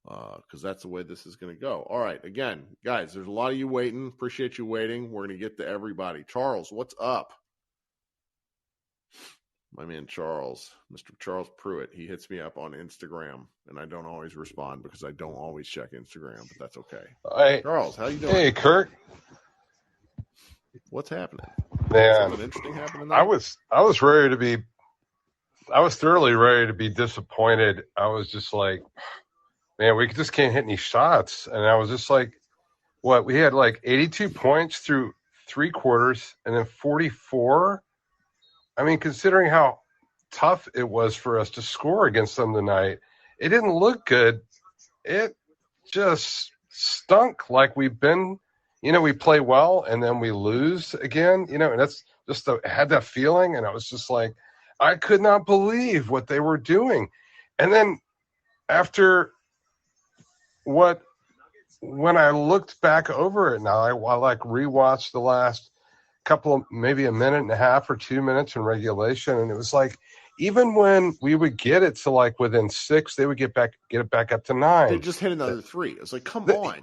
Speaker 15: because that's the way this is going to go. All right, again, guys, there's a lot of you waiting. Appreciate you waiting. We're going to get to everybody. Charles, what's up? My man Charles, Mr. Charles Pruitt, he hits me up on Instagram, and I don't always respond because I don't always check Instagram, but that's okay.
Speaker 16: Hey,
Speaker 15: Charles, how you doing?
Speaker 16: Hey, Kirk.
Speaker 15: What's happening?
Speaker 16: Man,
Speaker 15: something interesting happening there?
Speaker 16: I was thoroughly ready to be disappointed. I was just man, we just can't hit any shots. And I was just we had 82 points through 3 quarters and then 44. I mean, considering how tough it was for us to score against them tonight, it didn't look good. It just stunk like we've been, we play well and then we lose again, and that's just had that feeling. And I was just I could not believe what they were doing. And then after when I looked back over it now, I rewatched the last couple of, maybe a minute and a half or 2 minutes in regulation. And it was even when we would get it to within 6, they would get it back up to 9.
Speaker 15: They just hit another 3. It's come on.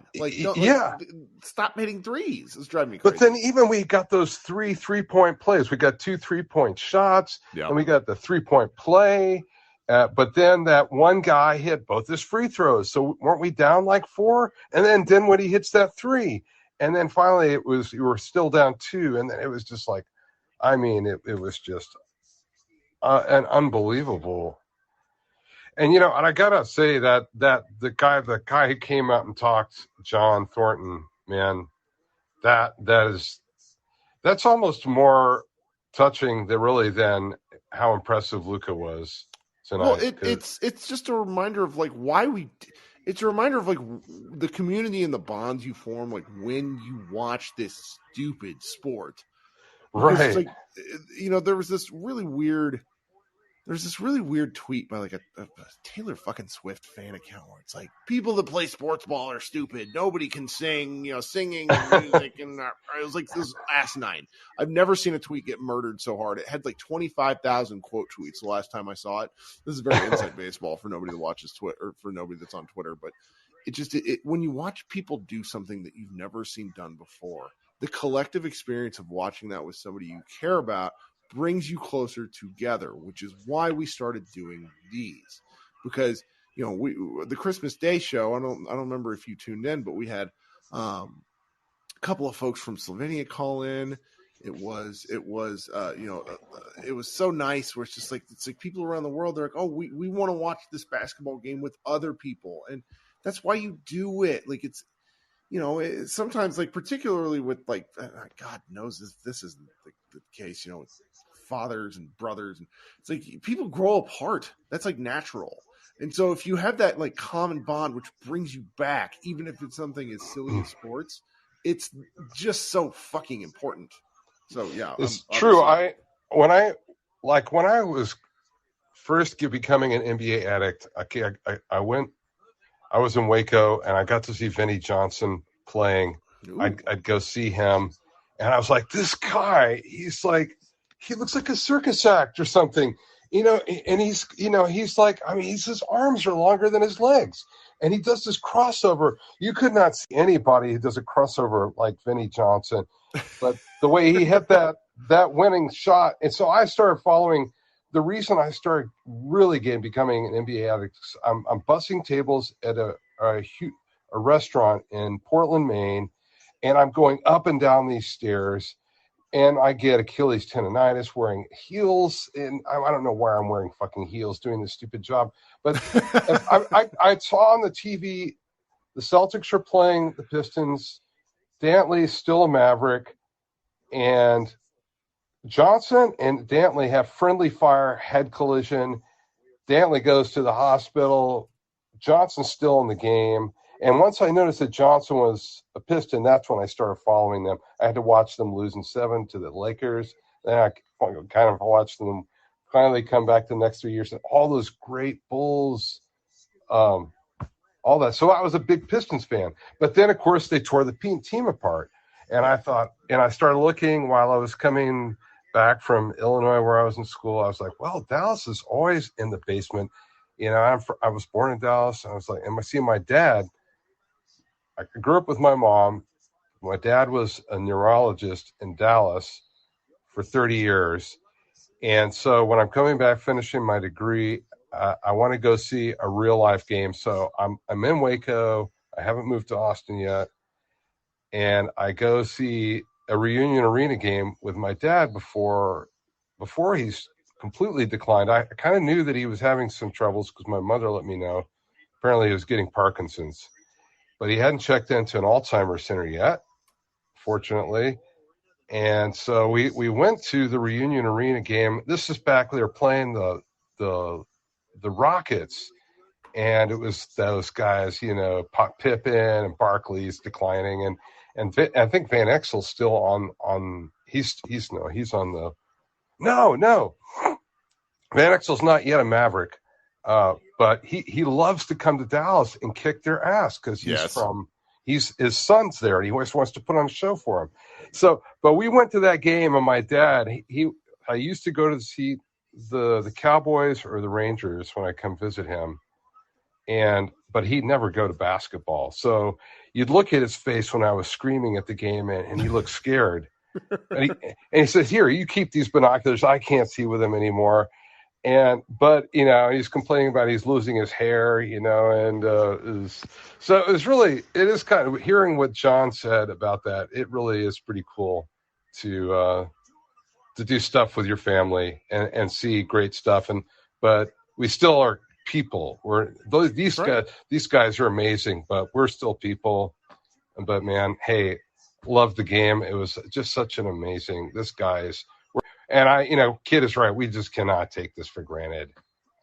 Speaker 15: Stop hitting threes. It's driving me crazy.
Speaker 16: But then even we got those 3 3-point plays. We got 2 3-point shots, and we got the 3-point play. But then that one guy hit both his free throws. So weren't we down 4? And then Dinwiddie hits that 3. And then finally we were still down 2. And then it was just it was just an unbelievable. And, and I got to say that the guy who came out and talked, John Thornton, man, that's almost more touching than how impressive Luka was tonight.
Speaker 15: Well, it's just a reminder of why it's a reminder of the community and the bonds you form when you watch this stupid sport.
Speaker 16: Right.
Speaker 15: There was this really weird there's this really weird tweet by like a Taylor fucking Swift fan account where it's like, people that play sports ball are stupid. Nobody can sing, singing and music. And it was like this asinine. I've never seen a tweet get murdered so hard. It had like 25,000 quote tweets the last time I saw it. This is very inside baseball for nobody that watches Twitter, or for nobody that's on Twitter. But when you watch people do something that you've never seen done before, the collective experience of watching that with somebody you care about brings you closer together, which is why we started doing these. Because the Christmas Day show, I don't remember if you tuned in, but we had a couple of folks from Slovenia call in. It was so nice where it's like people around the world, they're like, oh, we want to watch this basketball game with other people, and that's why you do it. Like it's sometimes, like, particularly with, like, God knows this isn't the case, with fathers and brothers. And it's like people grow apart. That's, like, natural. And so if you have that, like, common bond, which brings you back, even if it's something as silly as sports, it's just so fucking important. So, yeah.
Speaker 16: It's true. When I was first becoming an NBA addict, I was in Waco, and I got to see Vinnie Johnson playing. I'd go see him, and I was like, this guy, he looks like a circus act or something, and he's like, his arms are longer than his legs, and he does this crossover. You could not see anybody who does a crossover like Vinnie Johnson, but the way he hit that winning shot. And so I started following. The reason I started really becoming an NBA addict, I'm bussing tables at a restaurant in Portland, Maine, and I'm going up and down these stairs, and I get Achilles tendonitis wearing heels, and I don't know why I'm wearing fucking heels doing this stupid job, but I saw on the TV the Celtics are playing the Pistons, Dantley's still a Maverick, and Johnson and Dantley have friendly fire, head collision. Dantley goes to the hospital. Johnson's still in the game. And once I noticed that Johnson was a Piston, that's when I started following them. I had to watch them lose in 7 to the Lakers. Then I kind of watched them finally come back the next 3 years. And all those great Bulls, all that. So I was a big Pistons fan. But then, of course, they tore the team apart. And I started looking while I was coming back from Illinois where I was in school. I was like, well, Dallas is always in the basement. I was born in Dallas. And I was like, and I see my dad. I grew up with my mom. My dad was a neurologist in Dallas for 30 years. And so when I'm coming back, finishing my degree, I want to go see a real life game. So I'm in Waco. I haven't moved to Austin yet. And I go see a Reunion Arena game with my dad before he's completely declined. I kind of knew that he was having some troubles because my mother let me know. Apparently he was getting Parkinson's, but he hadn't checked into an Alzheimer's center yet, fortunately. And so we went to the Reunion Arena game. This is back, they were playing the Rockets, and it was those guys, Pippen and Barkley's declining, and I think Van Exel's still on. He's on the. No. Van Exel's not yet a Maverick, but he loves to come to Dallas and kick their ass because his son's there and he always wants to put on a show for him. So, but we went to that game, and my dad, I used to go to see the Cowboys or the Rangers when I come visit him, but he'd never go to basketball. So you'd look at his face when I was screaming at the game, and he looked scared. and he says, "Here, you keep these binoculars. I can't see with them anymore." But he's complaining about he's losing his hair, so it is kind of hearing what John said about that. It really is pretty cool to do stuff with your family and see great stuff. But we still are people. These guys are amazing, but we're still people. But man, hey, loved the game. It was just such an amazing. This guy's. And Kid is right. We just cannot take this for granted.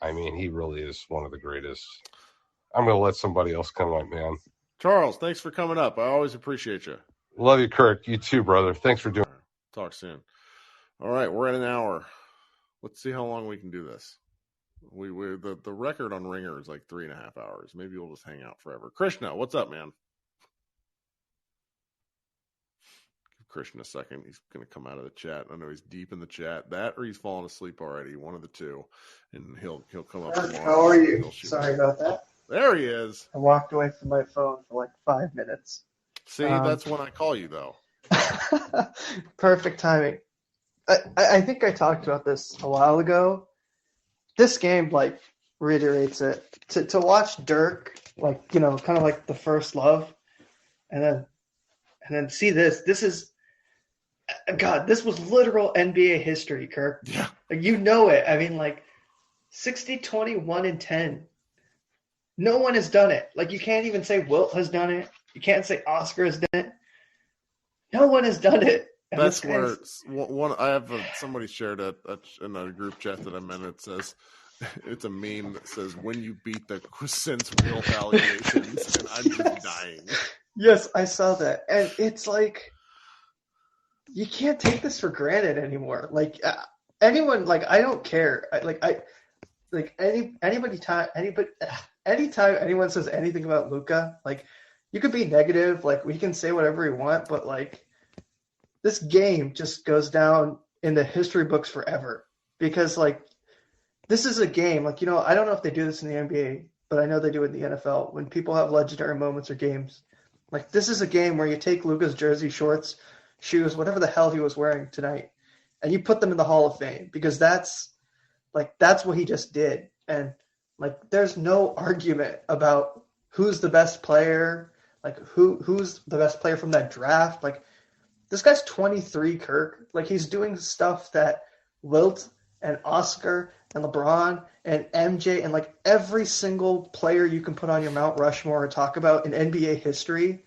Speaker 16: I mean, he really is one of the greatest. I'm going to let somebody else come up, man.
Speaker 15: Charles, thanks for coming up. I always appreciate you.
Speaker 16: Love you, Kirk. You too, brother. Thanks for doing it.
Speaker 15: Talk soon. All right, we're at an hour. Let's see how long we can do this. The record on Ringer is like 3.5 hours. Maybe we'll just hang out forever. Krishna, what's up, man? Give Krishna a second. He's going to come out of the chat. I know he's deep in the chat. That or he's fallen asleep already. One of the two, and he'll come up.
Speaker 17: How are you? Sorry about that.
Speaker 15: There he is.
Speaker 17: I walked away from my phone for like 5 minutes.
Speaker 15: See, that's when I call you, though.
Speaker 17: Perfect timing. I think I talked about this a while ago. This game, like, reiterates it. To watch Dirk, like, kind of like the first love, and then see this. This is, God, this was literal NBA history, Kirk.
Speaker 15: Yeah.
Speaker 17: Like, it. I mean, like, 60, 21, and 10. No one has done it. Like, you can't even say Wilt has done it. You can't say Oscar has done it. No one has done it. And
Speaker 15: that's where I have somebody shared in a group chat that I'm in. It says it's a meme that says when you beat the since Wilt allegations, and I'm just dying.
Speaker 17: Yes, I saw that, and it's like you can't take this for granted anymore. Like anyone, like I don't care. Anytime anyone says anything about Luka, like you could be negative, like we can say whatever we want, but like this game just goes down in the history books forever because like this is a game, like, I don't know if they do this in the NBA, but I know they do it in the NFL. When people have legendary moments or games, like this is a game where you take Luka's jersey, shorts, shoes, whatever the hell he was wearing tonight, and you put them in the Hall of Fame because that's what he just did. And like, there's no argument about who's the best player, like who's the best player from that draft. Like, this guy's 23, Kirk. Like, he's doing stuff that Wilt and Oscar and LeBron and MJ and like every single player you can put on your Mount Rushmore or talk about in NBA history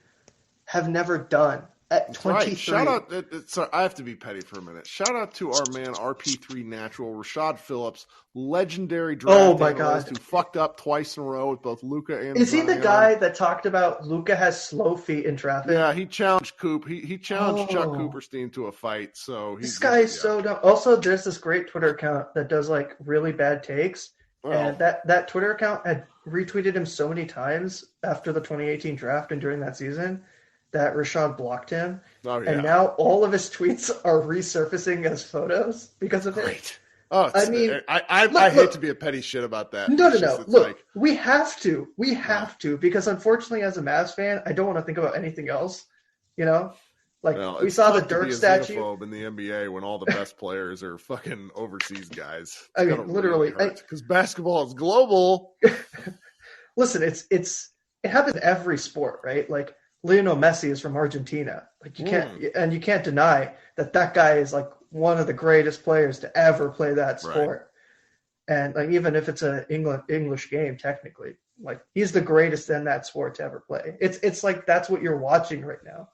Speaker 17: have never done. At 23. Right.
Speaker 15: Shout out, sorry, I have to be petty for a minute. Shout out to our man, RP3 Natural, Rashad Phillips, legendary draft analyst who fucked up twice in a row with both Luka and
Speaker 17: Is he the guy that talked about Luka has slow feet in traffic?
Speaker 15: Yeah, he challenged Coop. He challenged Chuck Cooperstein to a fight. So
Speaker 17: this guy is so dumb. Also, there's this great Twitter account that does like really bad takes. And that Twitter account had retweeted him so many times after the 2018 draft and during that season that Rashad blocked him.
Speaker 15: Oh, yeah.
Speaker 17: And now all of his tweets are resurfacing as photos because of it.
Speaker 15: Oh, I mean, I hate to be a petty shit about that.
Speaker 17: No. Look, we have to. We have to because unfortunately, as a Mavs fan, I don't want to think about anything else. Like we saw the Dirk statue
Speaker 15: in the NBA when all the best players are fucking overseas guys.
Speaker 17: I mean, literally,
Speaker 15: because basketball is global.
Speaker 17: Listen, it happens in every sport, right? Like Lionel Messi is from Argentina. Like you can't deny that guy is like one of the greatest players to ever play that sport. Right. And like even if it's an English game, technically, like he's the greatest in that sport to ever play. It's like that's what you're watching right now.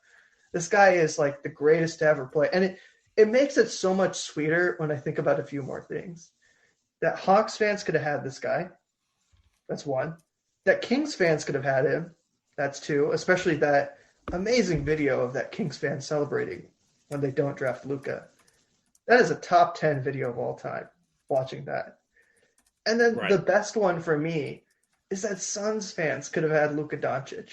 Speaker 17: This guy is like the greatest to ever play. And it makes it so much sweeter when I think about a few more things. That Hawks fans could have had this guy. That's one. That Kings fans could have had him. That's two. Especially that amazing video of that Kings fan celebrating when they don't draft Luka. That is a top 10 video of all time, watching that. And then the best one for me is that Suns fans could have had Luka Doncic.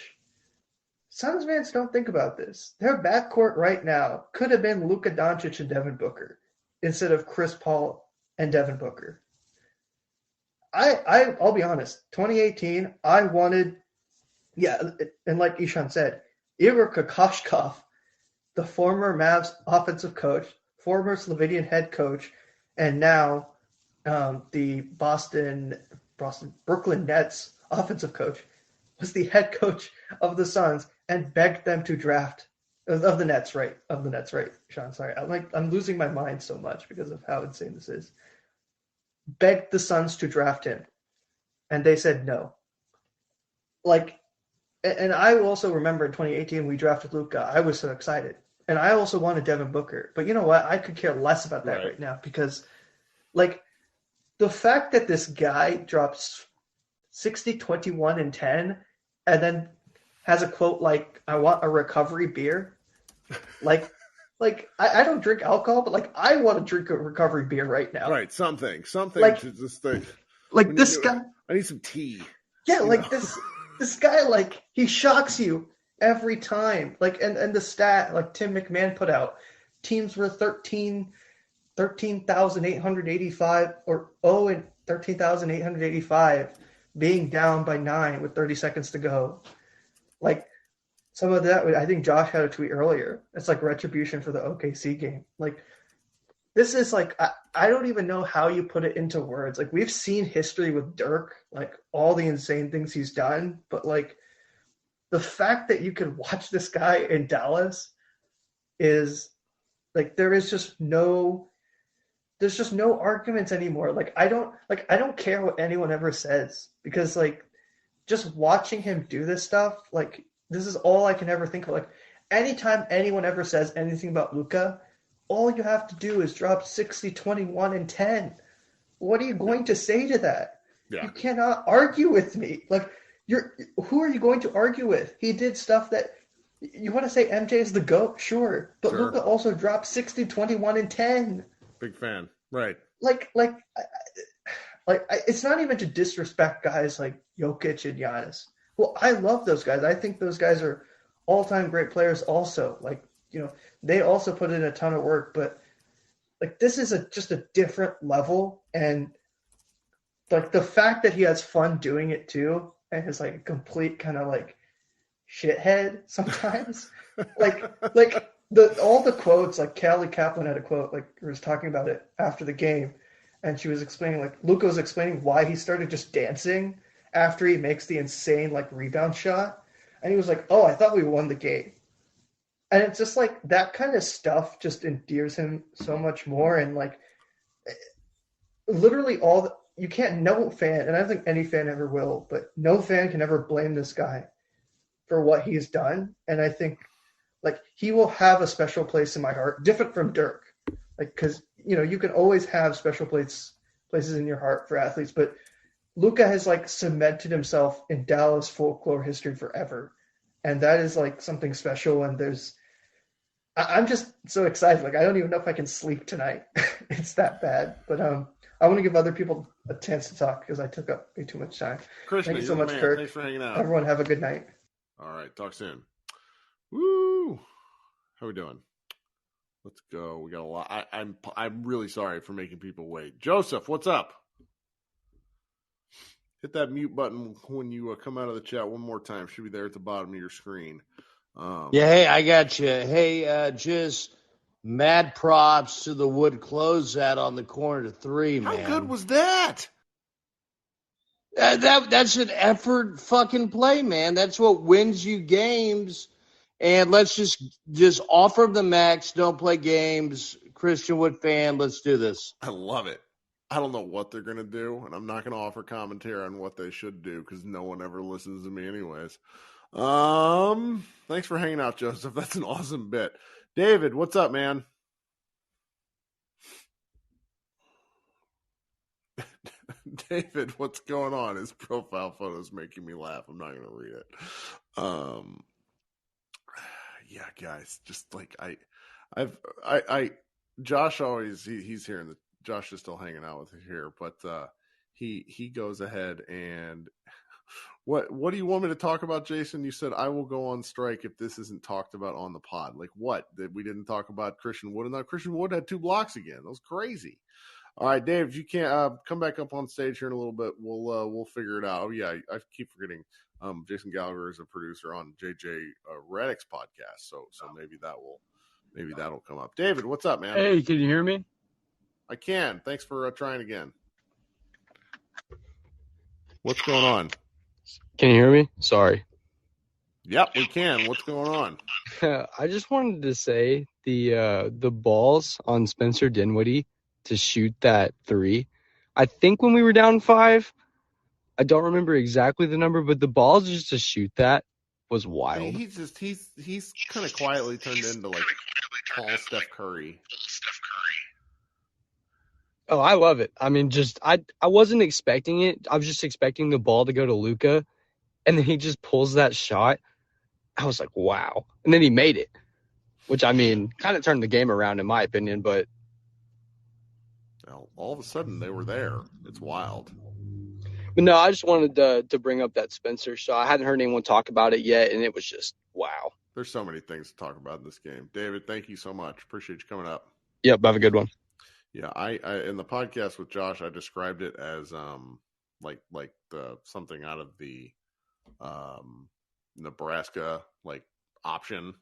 Speaker 17: Suns fans don't think about this. Their backcourt right now could have been Luka Doncic and Devin Booker instead of Chris Paul and Devin Booker. I'll be honest, 2018, I wanted, and like Ishan said, Igor Kokoshkov, the former Mavs offensive coach, former Slovenian head coach, and now the Brooklyn Nets offensive coach, was the head coach of the Suns and begged them to draft of the Nets, right? Sean, sorry. I'm losing my mind so much because of how insane this is. Begged the Suns to draft him, and they said no. Like, and I also remember in 2018 we drafted Luka. I was so excited, and I also wanted Devin Booker. But you know what? I could care less about that right now because, like, the fact that this guy drops 60, 21, and 10, and then has a quote like, "I want a recovery beer," like I don't drink alcohol, but like I want to drink a recovery beer right now.
Speaker 15: Right, something
Speaker 17: like,
Speaker 15: to just think.
Speaker 17: Like this guy.
Speaker 15: I need some tea.
Speaker 17: Yeah, like this guy, like he shocks you every time. Like and the stat like Tim McMahon put out, teams were 13,885 or 13,885 being down by 9 with 30 seconds to go. Like some of that, I think Josh had a tweet earlier. It's like retribution for the OKC game. Like this is like I don't even know how you put it into words. Like we've seen history with Dirk, like all the insane things he's done, but like the fact that you can watch this guy in Dallas is like there's just no arguments anymore. Like I don't care what anyone ever says because like just watching him do this stuff, like this is all I can ever think of. Like anytime anyone ever says anything about Luka, all you have to do is drop 60, 21, and 10. What are you going to say to that? Yeah. You cannot argue with me. Like who are you going to argue with? He did stuff that you want to say MJ is the GOAT, sure. But Luka also dropped 60, 21, and 10.
Speaker 15: Big fan. Right.
Speaker 17: Like it's not even to disrespect guys like Jokic and Giannis. Well, I love those guys. I think those guys are all-time great players also. Like, you know, they also put in a ton of work, but like this is just a different level. And like the fact that he has fun doing it too and is like a complete kind of like shithead sometimes. like all the quotes, like Callie Kaplan had a quote, like was talking about it after the game, and she was explaining, like Luka was explaining why he started just dancing after he makes the insane like rebound shot, and he was like, "Oh, I thought we won the game," and it's just like that kind of stuff just endears him so much more, and like literally you can't, no fan, and I don't think any fan ever will, but no fan can ever blame this guy for what he's done, and I think. Like, he will have a special place in my heart, different from Dirk. Like, because, you know, you can always have special places in your heart for athletes, but Luka has, like, cemented himself in Dallas folklore history forever. And that is, like, something special, and I'm just so excited. Like, I don't even know if I can sleep tonight. It's that bad. But I want to give other people a chance to talk because I took up way too much time.
Speaker 15: Krishna,
Speaker 17: thank you so much, Kirk.
Speaker 15: Thanks for hanging out.
Speaker 17: Everyone have a good night.
Speaker 15: All right, talk soon. Woo! How we doing? Let's go. We got a lot. I'm really sorry for making people wait. Joseph, what's up? Hit that mute button when you come out of the chat one more time. Should be there at the bottom of your screen.
Speaker 18: Hey, I got you. Hey, just mad props to the Wood closeout on the corner to 3, man.
Speaker 15: How good was that?
Speaker 18: That's an effort fucking play, man. That's what wins you games. And let's just offer the max. Don't play games. Christian Wood fan, let's do this.
Speaker 15: I love it. I don't know what they're going to do, and I'm not going to offer commentary on what they should do because no one ever listens to me anyways. Thanks for hanging out, Joseph. That's an awesome bit. David, what's up, man? David, what's going on? His profile photo is making me laugh. I'm not going to read it. Yeah, guys, just like Josh always he's here, and Josh is still hanging out with me here, but he goes ahead and what do you want me to talk about, Jason? You said I will go on strike if this isn't talked about on the pod. Like what? That we didn't talk about Christian Wood, and now Christian Wood had 2 blocks again. That was crazy. All right, Dave, if you can't come back up on stage here in a little bit, we'll figure it out. Oh yeah, I keep forgetting. Jason Gallagher is a producer on JJ Redick's podcast, so maybe that'll come up. David, what's up, man?
Speaker 19: Hey, can you hear me?
Speaker 15: I can. Thanks for trying again. What's going on?
Speaker 19: Can you hear me? Sorry.
Speaker 15: Yep, we can. What's going on?
Speaker 19: I just wanted to say the balls on Spencer Dinwiddie to shoot that 3. I think when we were down 5. I don't remember exactly the number, but the balls just to shoot that was wild.
Speaker 15: I mean, he's kind of quietly turned into like tall Steph Curry.
Speaker 19: Oh, I love it. I mean, just I wasn't expecting it. I was just expecting the ball to go to Luka, and then he just pulls that shot. I was like, wow. And then he made it, which, I mean, kind of turned the game around in my opinion, but
Speaker 15: well, all of a sudden they were there. It's wild.
Speaker 19: But no, I just wanted to bring up that Spencer shot. I hadn't heard anyone talk about it yet, and it was just wow.
Speaker 15: There's so many things to talk about in this game. David, thank you so much. Appreciate you coming up.
Speaker 19: Yep, have a good one.
Speaker 15: Yeah, I in the podcast with Josh, I described it as like the something out of the Nebraska like option.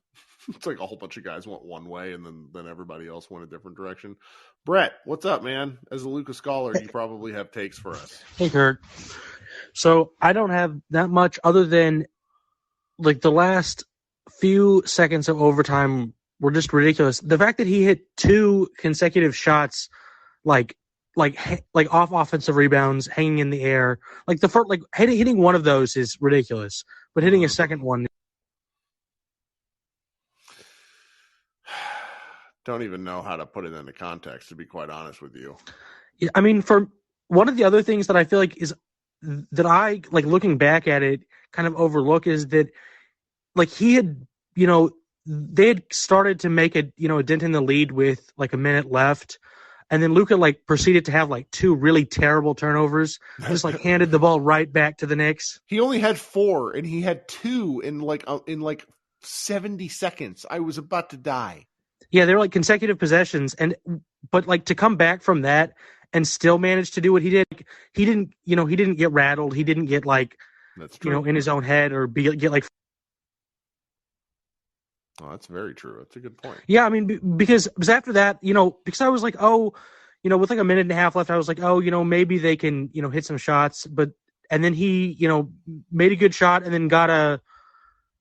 Speaker 15: It's like a whole bunch of guys went one way and then everybody else went a different direction. Brett, what's up, man? As a Luka scholar, you probably have takes for us.
Speaker 20: Hey, Kurt. So I don't have that much other than like the last few seconds of overtime were just ridiculous. The fact that he hit 2 consecutive shots, like off offensive rebounds, hanging in the air, like the first, like hitting one of those is ridiculous, but hitting a second one.
Speaker 15: Don't even know how to put it into context, to be quite honest with you.
Speaker 20: Yeah, I mean, for one of the other things that I feel like is that I like looking back at it kind of overlook is that like he had, they had started to make a dent in the lead with like a minute left. And then Luka like proceeded to have like 2 really terrible turnovers, just like handed the ball right back to the Knicks.
Speaker 15: He only had 4 and he had 2 in like 70 seconds. I was about to die.
Speaker 20: Yeah, they were like consecutive possessions, but like to come back from that and still manage to do what he did, he didn't get rattled. He didn't get like,
Speaker 15: that's true.
Speaker 20: In his own head or get like.
Speaker 15: Oh, that's very true. That's a good point.
Speaker 20: Yeah, I mean, because after that, because I was like, with like a minute and a half left, I was like, maybe they can, hit some shots, and then he, made a good shot and then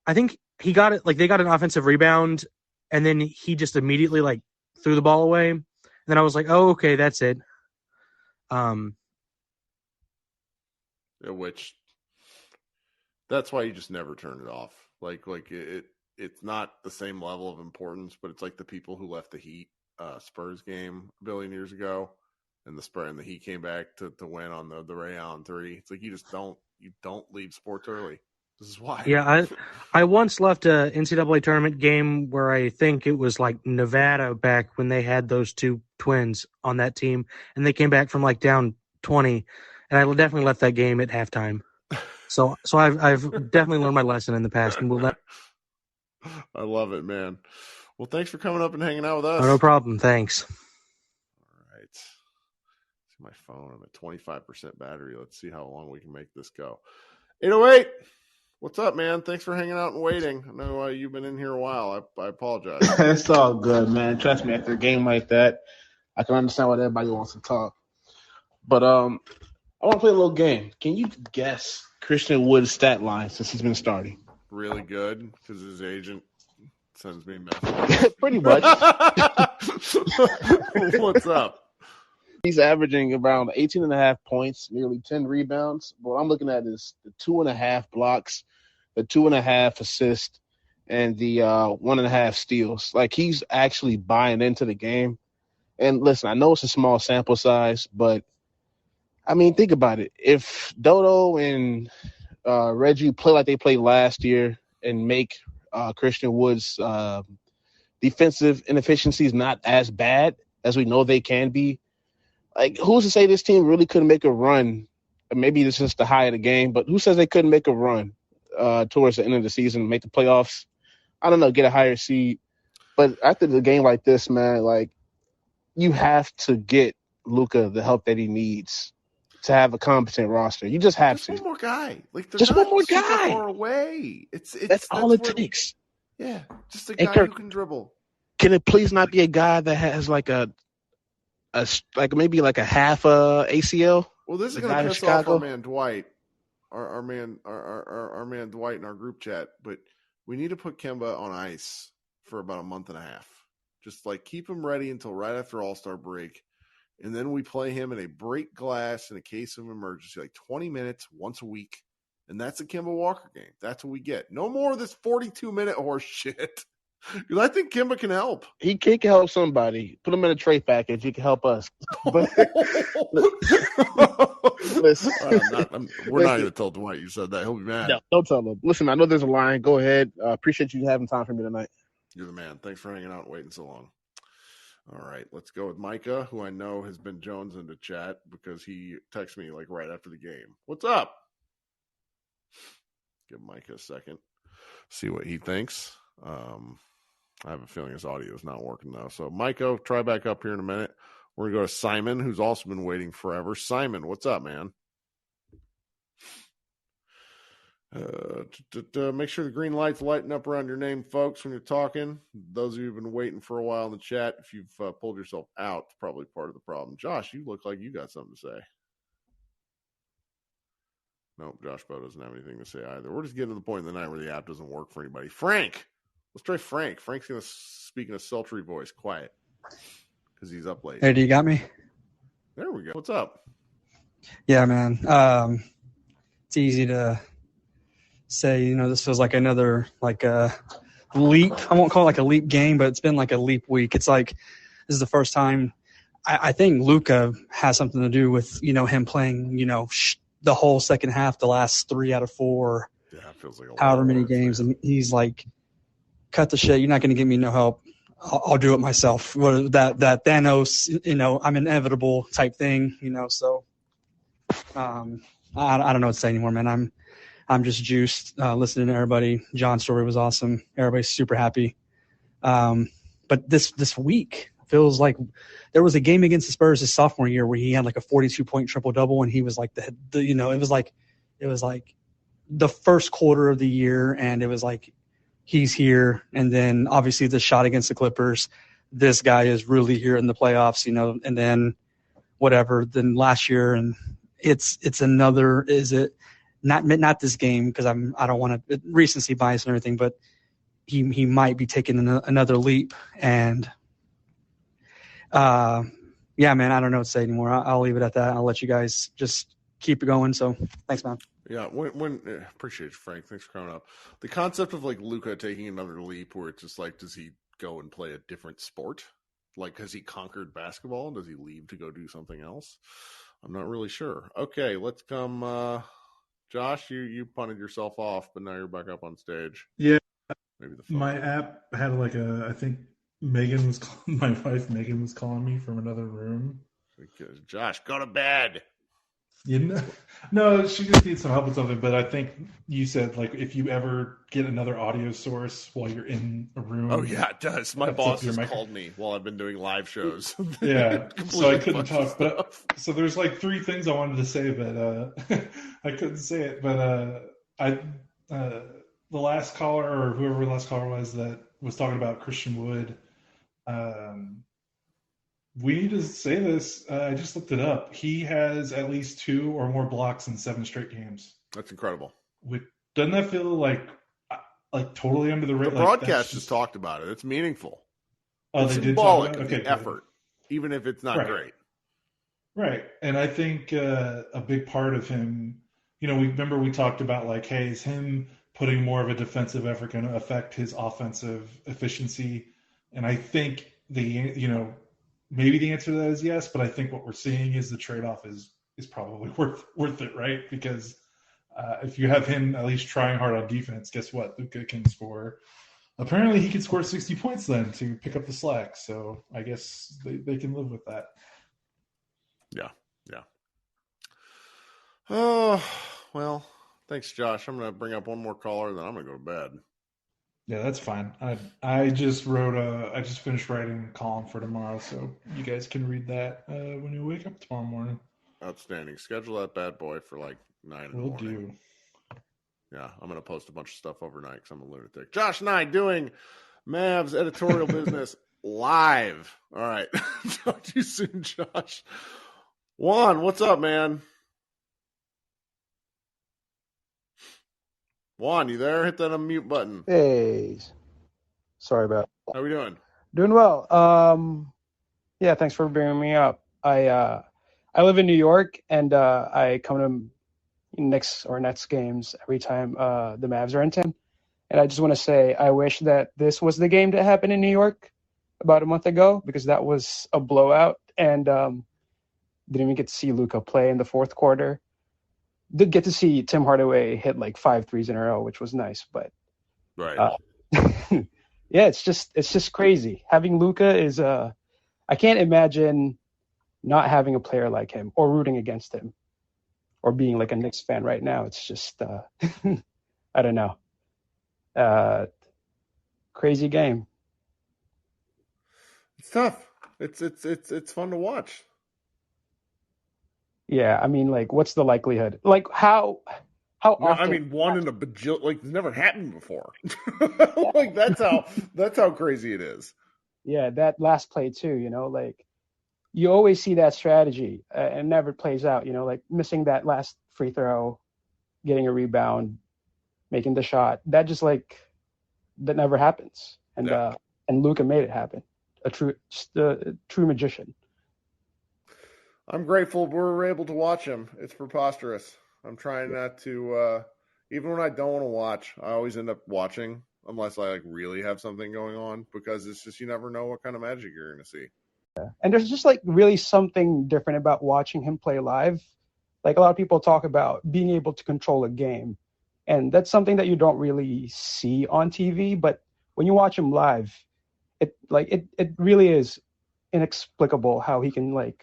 Speaker 20: I think he got it, like they got an offensive rebound. And then he just immediately like threw the ball away. And then I was like, oh, okay, that's it.
Speaker 15: Which that's why you just never turn it off. Like it's not the same level of importance, but it's like the people who left the Heat Spurs game a billion years ago, and the Heat came back to win on the Ray Allen 3. It's like you don't leave sports early. This is why.
Speaker 20: Yeah, I once left a NCAA tournament game where I think it was like Nevada back when they had those 2 twins on that team, and they came back from like down 20, and I definitely left that game at halftime. So I've definitely learned my lesson in the past, and we'll let.
Speaker 15: I love it, man. Well, thanks for coming up and hanging out with us.
Speaker 20: Oh, no problem. Thanks.
Speaker 15: All right. See my phone. I'm at 25% battery. Let's see how long we can make this go. 808. What's up, man? Thanks for hanging out and waiting. I know you've been in here a while. I apologize.
Speaker 21: It's all good, man. Trust me, after a game like that, I can understand why everybody wants to talk. But I want to play a little game. Can you guess Christian Wood's stat line since he's been starting?
Speaker 15: Really good, because his agent sends me messages.
Speaker 21: Pretty much.
Speaker 15: What's up?
Speaker 21: He's averaging around 18.5 points, nearly 10 rebounds. But what I'm looking at is the 2.5 blocks, the 2.5 assists, and the 1.5 steals. Like, he's actually buying into the game. And listen, I know it's a small sample size, but I mean, think about it. If Dodo and Reggie play like they played last year and make Christian Wood's defensive inefficiencies not as bad as we know they can be, like, who's to say this team really couldn't make a run? Maybe this is the high of the game, but who says they couldn't make a run towards the end of the season, make the playoffs? I don't know, get a higher seed. But after the game like this, man, like, you have to get Luka the help that he needs to have a competent roster. You just have to.
Speaker 15: One more guy. Like,
Speaker 21: just one more guy.
Speaker 15: Far away.
Speaker 21: That's all it takes.
Speaker 15: Yeah, just a guy
Speaker 21: Kirk,
Speaker 15: who can dribble.
Speaker 21: Can it please not be a guy that has like maybe like a half ACL?
Speaker 15: Well, this is going to piss off our man Dwight, our man Dwight in our group chat. But we need to put Kemba on ice for about a month and a half. Just like keep him ready until right after All-Star break, and then we play him in a break glass in a case of emergency, like 20 minutes once a week, and that's a Kemba Walker game. That's what we get. No more of this 42-minute horse shit. Because I think Kemba can help.
Speaker 21: He can help somebody. Put him in a trade package. He can help us. But, listen,
Speaker 15: we're not going to tell Dwight you said that. He'll be mad.
Speaker 21: No, don't tell him. Listen, I know there's a line. Go ahead. Appreciate you having time for me tonight.
Speaker 15: You're the man. Thanks for hanging out and waiting so long. All right, let's go with Micah, who I know has been jonesing to chat because he texted me like right after the game. What's up? Give Micah a second. See what he thinks. I have a feeling his audio is not working though. So Micah, try back up here in a minute. We're going to go to Simon, who's also been waiting forever. Simon, what's up, man? Make sure the green light's lighting up around your name, folks, when you're talking. Those of you who've been waiting for a while in the chat, if you've pulled yourself out, it's probably part of the problem. Josh, you look like you got something to say. Nope, Josh Bowe doesn't have anything to say either. We're just getting to the point in the night where the app doesn't work for anybody. Frank! Let's try Frank. Frank's going to speak in a sultry voice, quiet, because he's up late.
Speaker 1: Hey, do you got me?
Speaker 15: There we go. What's up?
Speaker 1: Yeah, man. It's easy to say, this feels like another leap. I won't call it like a leap game, but it's been like a leap week. It's like this is the first time I think Luka has something to do with, him playing, the whole second half, the last 3 out of 4,
Speaker 15: yeah, it feels like
Speaker 1: however many games. And he's like, cut the shit. You're not going to give me no help. I'll do it myself. That Thanos, I'm inevitable type thing, so I don't know what to say anymore, man. I'm just juiced listening to everybody. John's story was awesome. Everybody's super happy. But this week feels like there was a game against the Spurs his sophomore year where he had like a 42-point triple-double, and he was like it was like the first quarter of the year, and it was like he's here. And then obviously the shot against the Clippers, this guy is really here in the playoffs, and then whatever. Then last year, and it's another. Is it? Not this game because I don't want to recency bias and everything, but he might be taking another leap. And yeah, man, I don't know what to say anymore. I'll leave it at that. I'll let you guys just keep it going. So thanks, man.
Speaker 15: Yeah, appreciate you, Frank. Thanks for coming up. The concept of like Luka taking another leap, where it's just like, does he go and play a different sport? Like, has he conquered basketball? Does he leave to go do something else? I'm not really sure. Okay, let's come. Josh, you punted yourself off, but now you're back up on stage.
Speaker 9: Yeah.
Speaker 15: Maybe the phone.
Speaker 9: My app had I think my wife Megan was calling me from another room.
Speaker 15: Josh, go to bed.
Speaker 9: No, she just needs some help with something. But I think you said if you ever get another audio source while you're in a room.
Speaker 15: Oh yeah, it does. My boss has called me while I've been doing live shows.
Speaker 9: Yeah, so I couldn't talk. But so there's 3 things I wanted to say, but I couldn't say it. But the last caller or whoever the last caller was that was talking about Christian Wood. We need to say this. I just looked it up. He has at least 2 or more blocks in 7 straight games.
Speaker 15: That's incredible.
Speaker 9: Doesn't that feel like totally under the radar?
Speaker 15: The broadcast just talked about it. It's meaningful.
Speaker 9: Oh,
Speaker 15: it's
Speaker 9: they
Speaker 15: symbolic
Speaker 9: did talk about it?
Speaker 15: of the
Speaker 9: Okay,
Speaker 15: effort, even if it's not great.
Speaker 9: Right. And I think a big part of him, we talked about hey, is him putting more of a defensive effort going to affect his offensive efficiency? And I think maybe the answer to that is yes, but I think what we're seeing is the trade-off is probably worth it, right? Because if you have him at least trying hard on defense, guess what? Luka can score. Apparently, he can score 60 points then to pick up the slack. So I guess they can live with that.
Speaker 15: Yeah. Oh, well, thanks, Josh. I'm going to bring up one more caller, then I'm going to go to bed.
Speaker 9: Yeah, that's fine. I just finished writing a column for tomorrow, so you guys can read that when you wake up tomorrow morning.
Speaker 15: Outstanding. Schedule that bad boy for 9 in the morning. Will do. Yeah, I'm going to post a bunch of stuff overnight because I'm a lunatic. Josh and I doing Mavs editorial business live. All right. Talk to you soon, Josh. Juan, what's up, man? Juan, you there? Hit that unmute button.
Speaker 22: Hey. Sorry about that.
Speaker 15: How we doing?
Speaker 22: Doing well. Yeah, thanks for bringing me up. I live in New York, and I come to Nets games every time the Mavs are in town. And I just want to say I wish that this was the game that happened in New York about a month ago, because that was a blowout, and didn't even get to see Luka play in the fourth quarter. Did get to see Tim Hardaway hit 5 threes in a row, which was nice, but
Speaker 15: right.
Speaker 22: Yeah, it's just crazy. Having Luka is I can't imagine not having a player like him or rooting against him or being like a Knicks fan right now. It's just, I don't know. Crazy game.
Speaker 15: It's tough. It's fun to watch.
Speaker 22: Yeah, I mean, like, what's the likelihood? Like, how often?
Speaker 15: I mean, one in a bajillion. Like, it's never happened before. Like, that's how crazy it is.
Speaker 22: Yeah, that last play too. Like, you always see that strategy and never plays out. Like missing that last free throw, getting a rebound, making the shot. That just that never happens. And Luka made it happen. A true magician.
Speaker 15: I'm grateful we're able to watch him. It's preposterous. I'm trying not to, even when I don't want to watch, I always end up watching unless I really have something going on, because it's just, you never know what kind of magic you're going to see.
Speaker 22: Yeah. And there's just really something different about watching him play live. Like, a lot of people talk about being able to control a game, and that's something that you don't really see on TV. But when you watch him live, it really is inexplicable how he can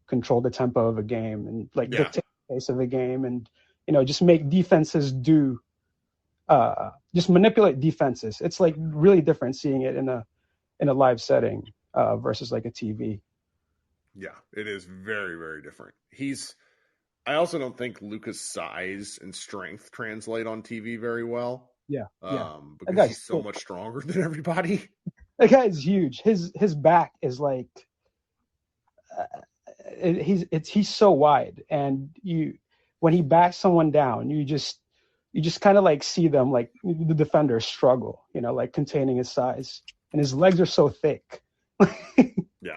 Speaker 22: control the tempo of a game and dictate the pace of a game, and just make defenses just manipulate defenses. It's really different seeing it in a live setting versus a TV.
Speaker 15: Yeah, it is very, very different. I also don't think Luka's size and strength translate on TV very well.
Speaker 22: Yeah.
Speaker 15: Because he's so much stronger than everybody.
Speaker 22: That guy is huge. His back is he's so wide, and when he backs someone down, you just kind of see them the defenders struggle, containing his size, and his legs are so thick.
Speaker 15: Yeah.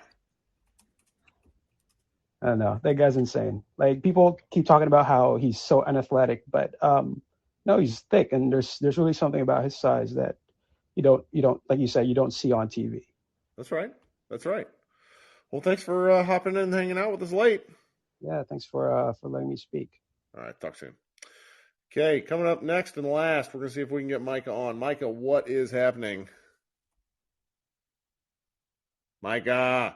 Speaker 22: I don't know. That guy's insane. People keep talking about how he's so unathletic, but no, he's thick, and there's really something about his size that you don't like you said, you don't see on TV.
Speaker 15: That's right. Well, thanks for hopping in and hanging out with us late.
Speaker 22: Yeah, thanks for letting me speak.
Speaker 15: All right, talk soon. Okay, coming up next and last, we're going to see if we can get Micah on. Micah, what is happening? Micah's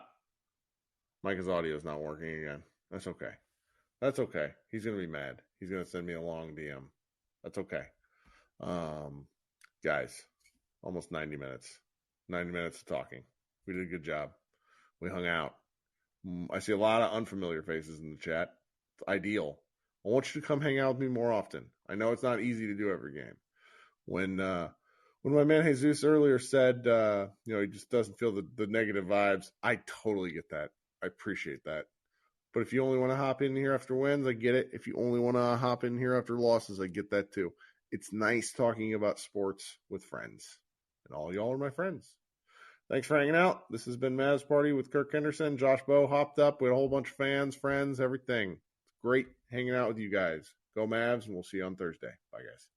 Speaker 15: audio is not working again. That's okay. He's going to be mad. He's going to send me a long DM. That's okay. Guys, almost 90 minutes. 90 minutes of talking. We did a good job. We hung out. I see a lot of unfamiliar faces in the chat. It's ideal. I want you to come hang out with me more often. I know it's not easy to do every game. When my man Jesus earlier said, he just doesn't feel the negative vibes, I totally get that. I appreciate that. But if you only want to hop in here after wins, I get it. If you only want to hop in here after losses, I get that too. It's nice talking about sports with friends. And all y'all are my friends. Thanks for hanging out. This has been Mavs Party with Kirk Henderson. Josh Bowe hopped up with a whole bunch of fans, friends, everything. It's great hanging out with you guys. Go Mavs, and we'll see you on Thursday. Bye, guys.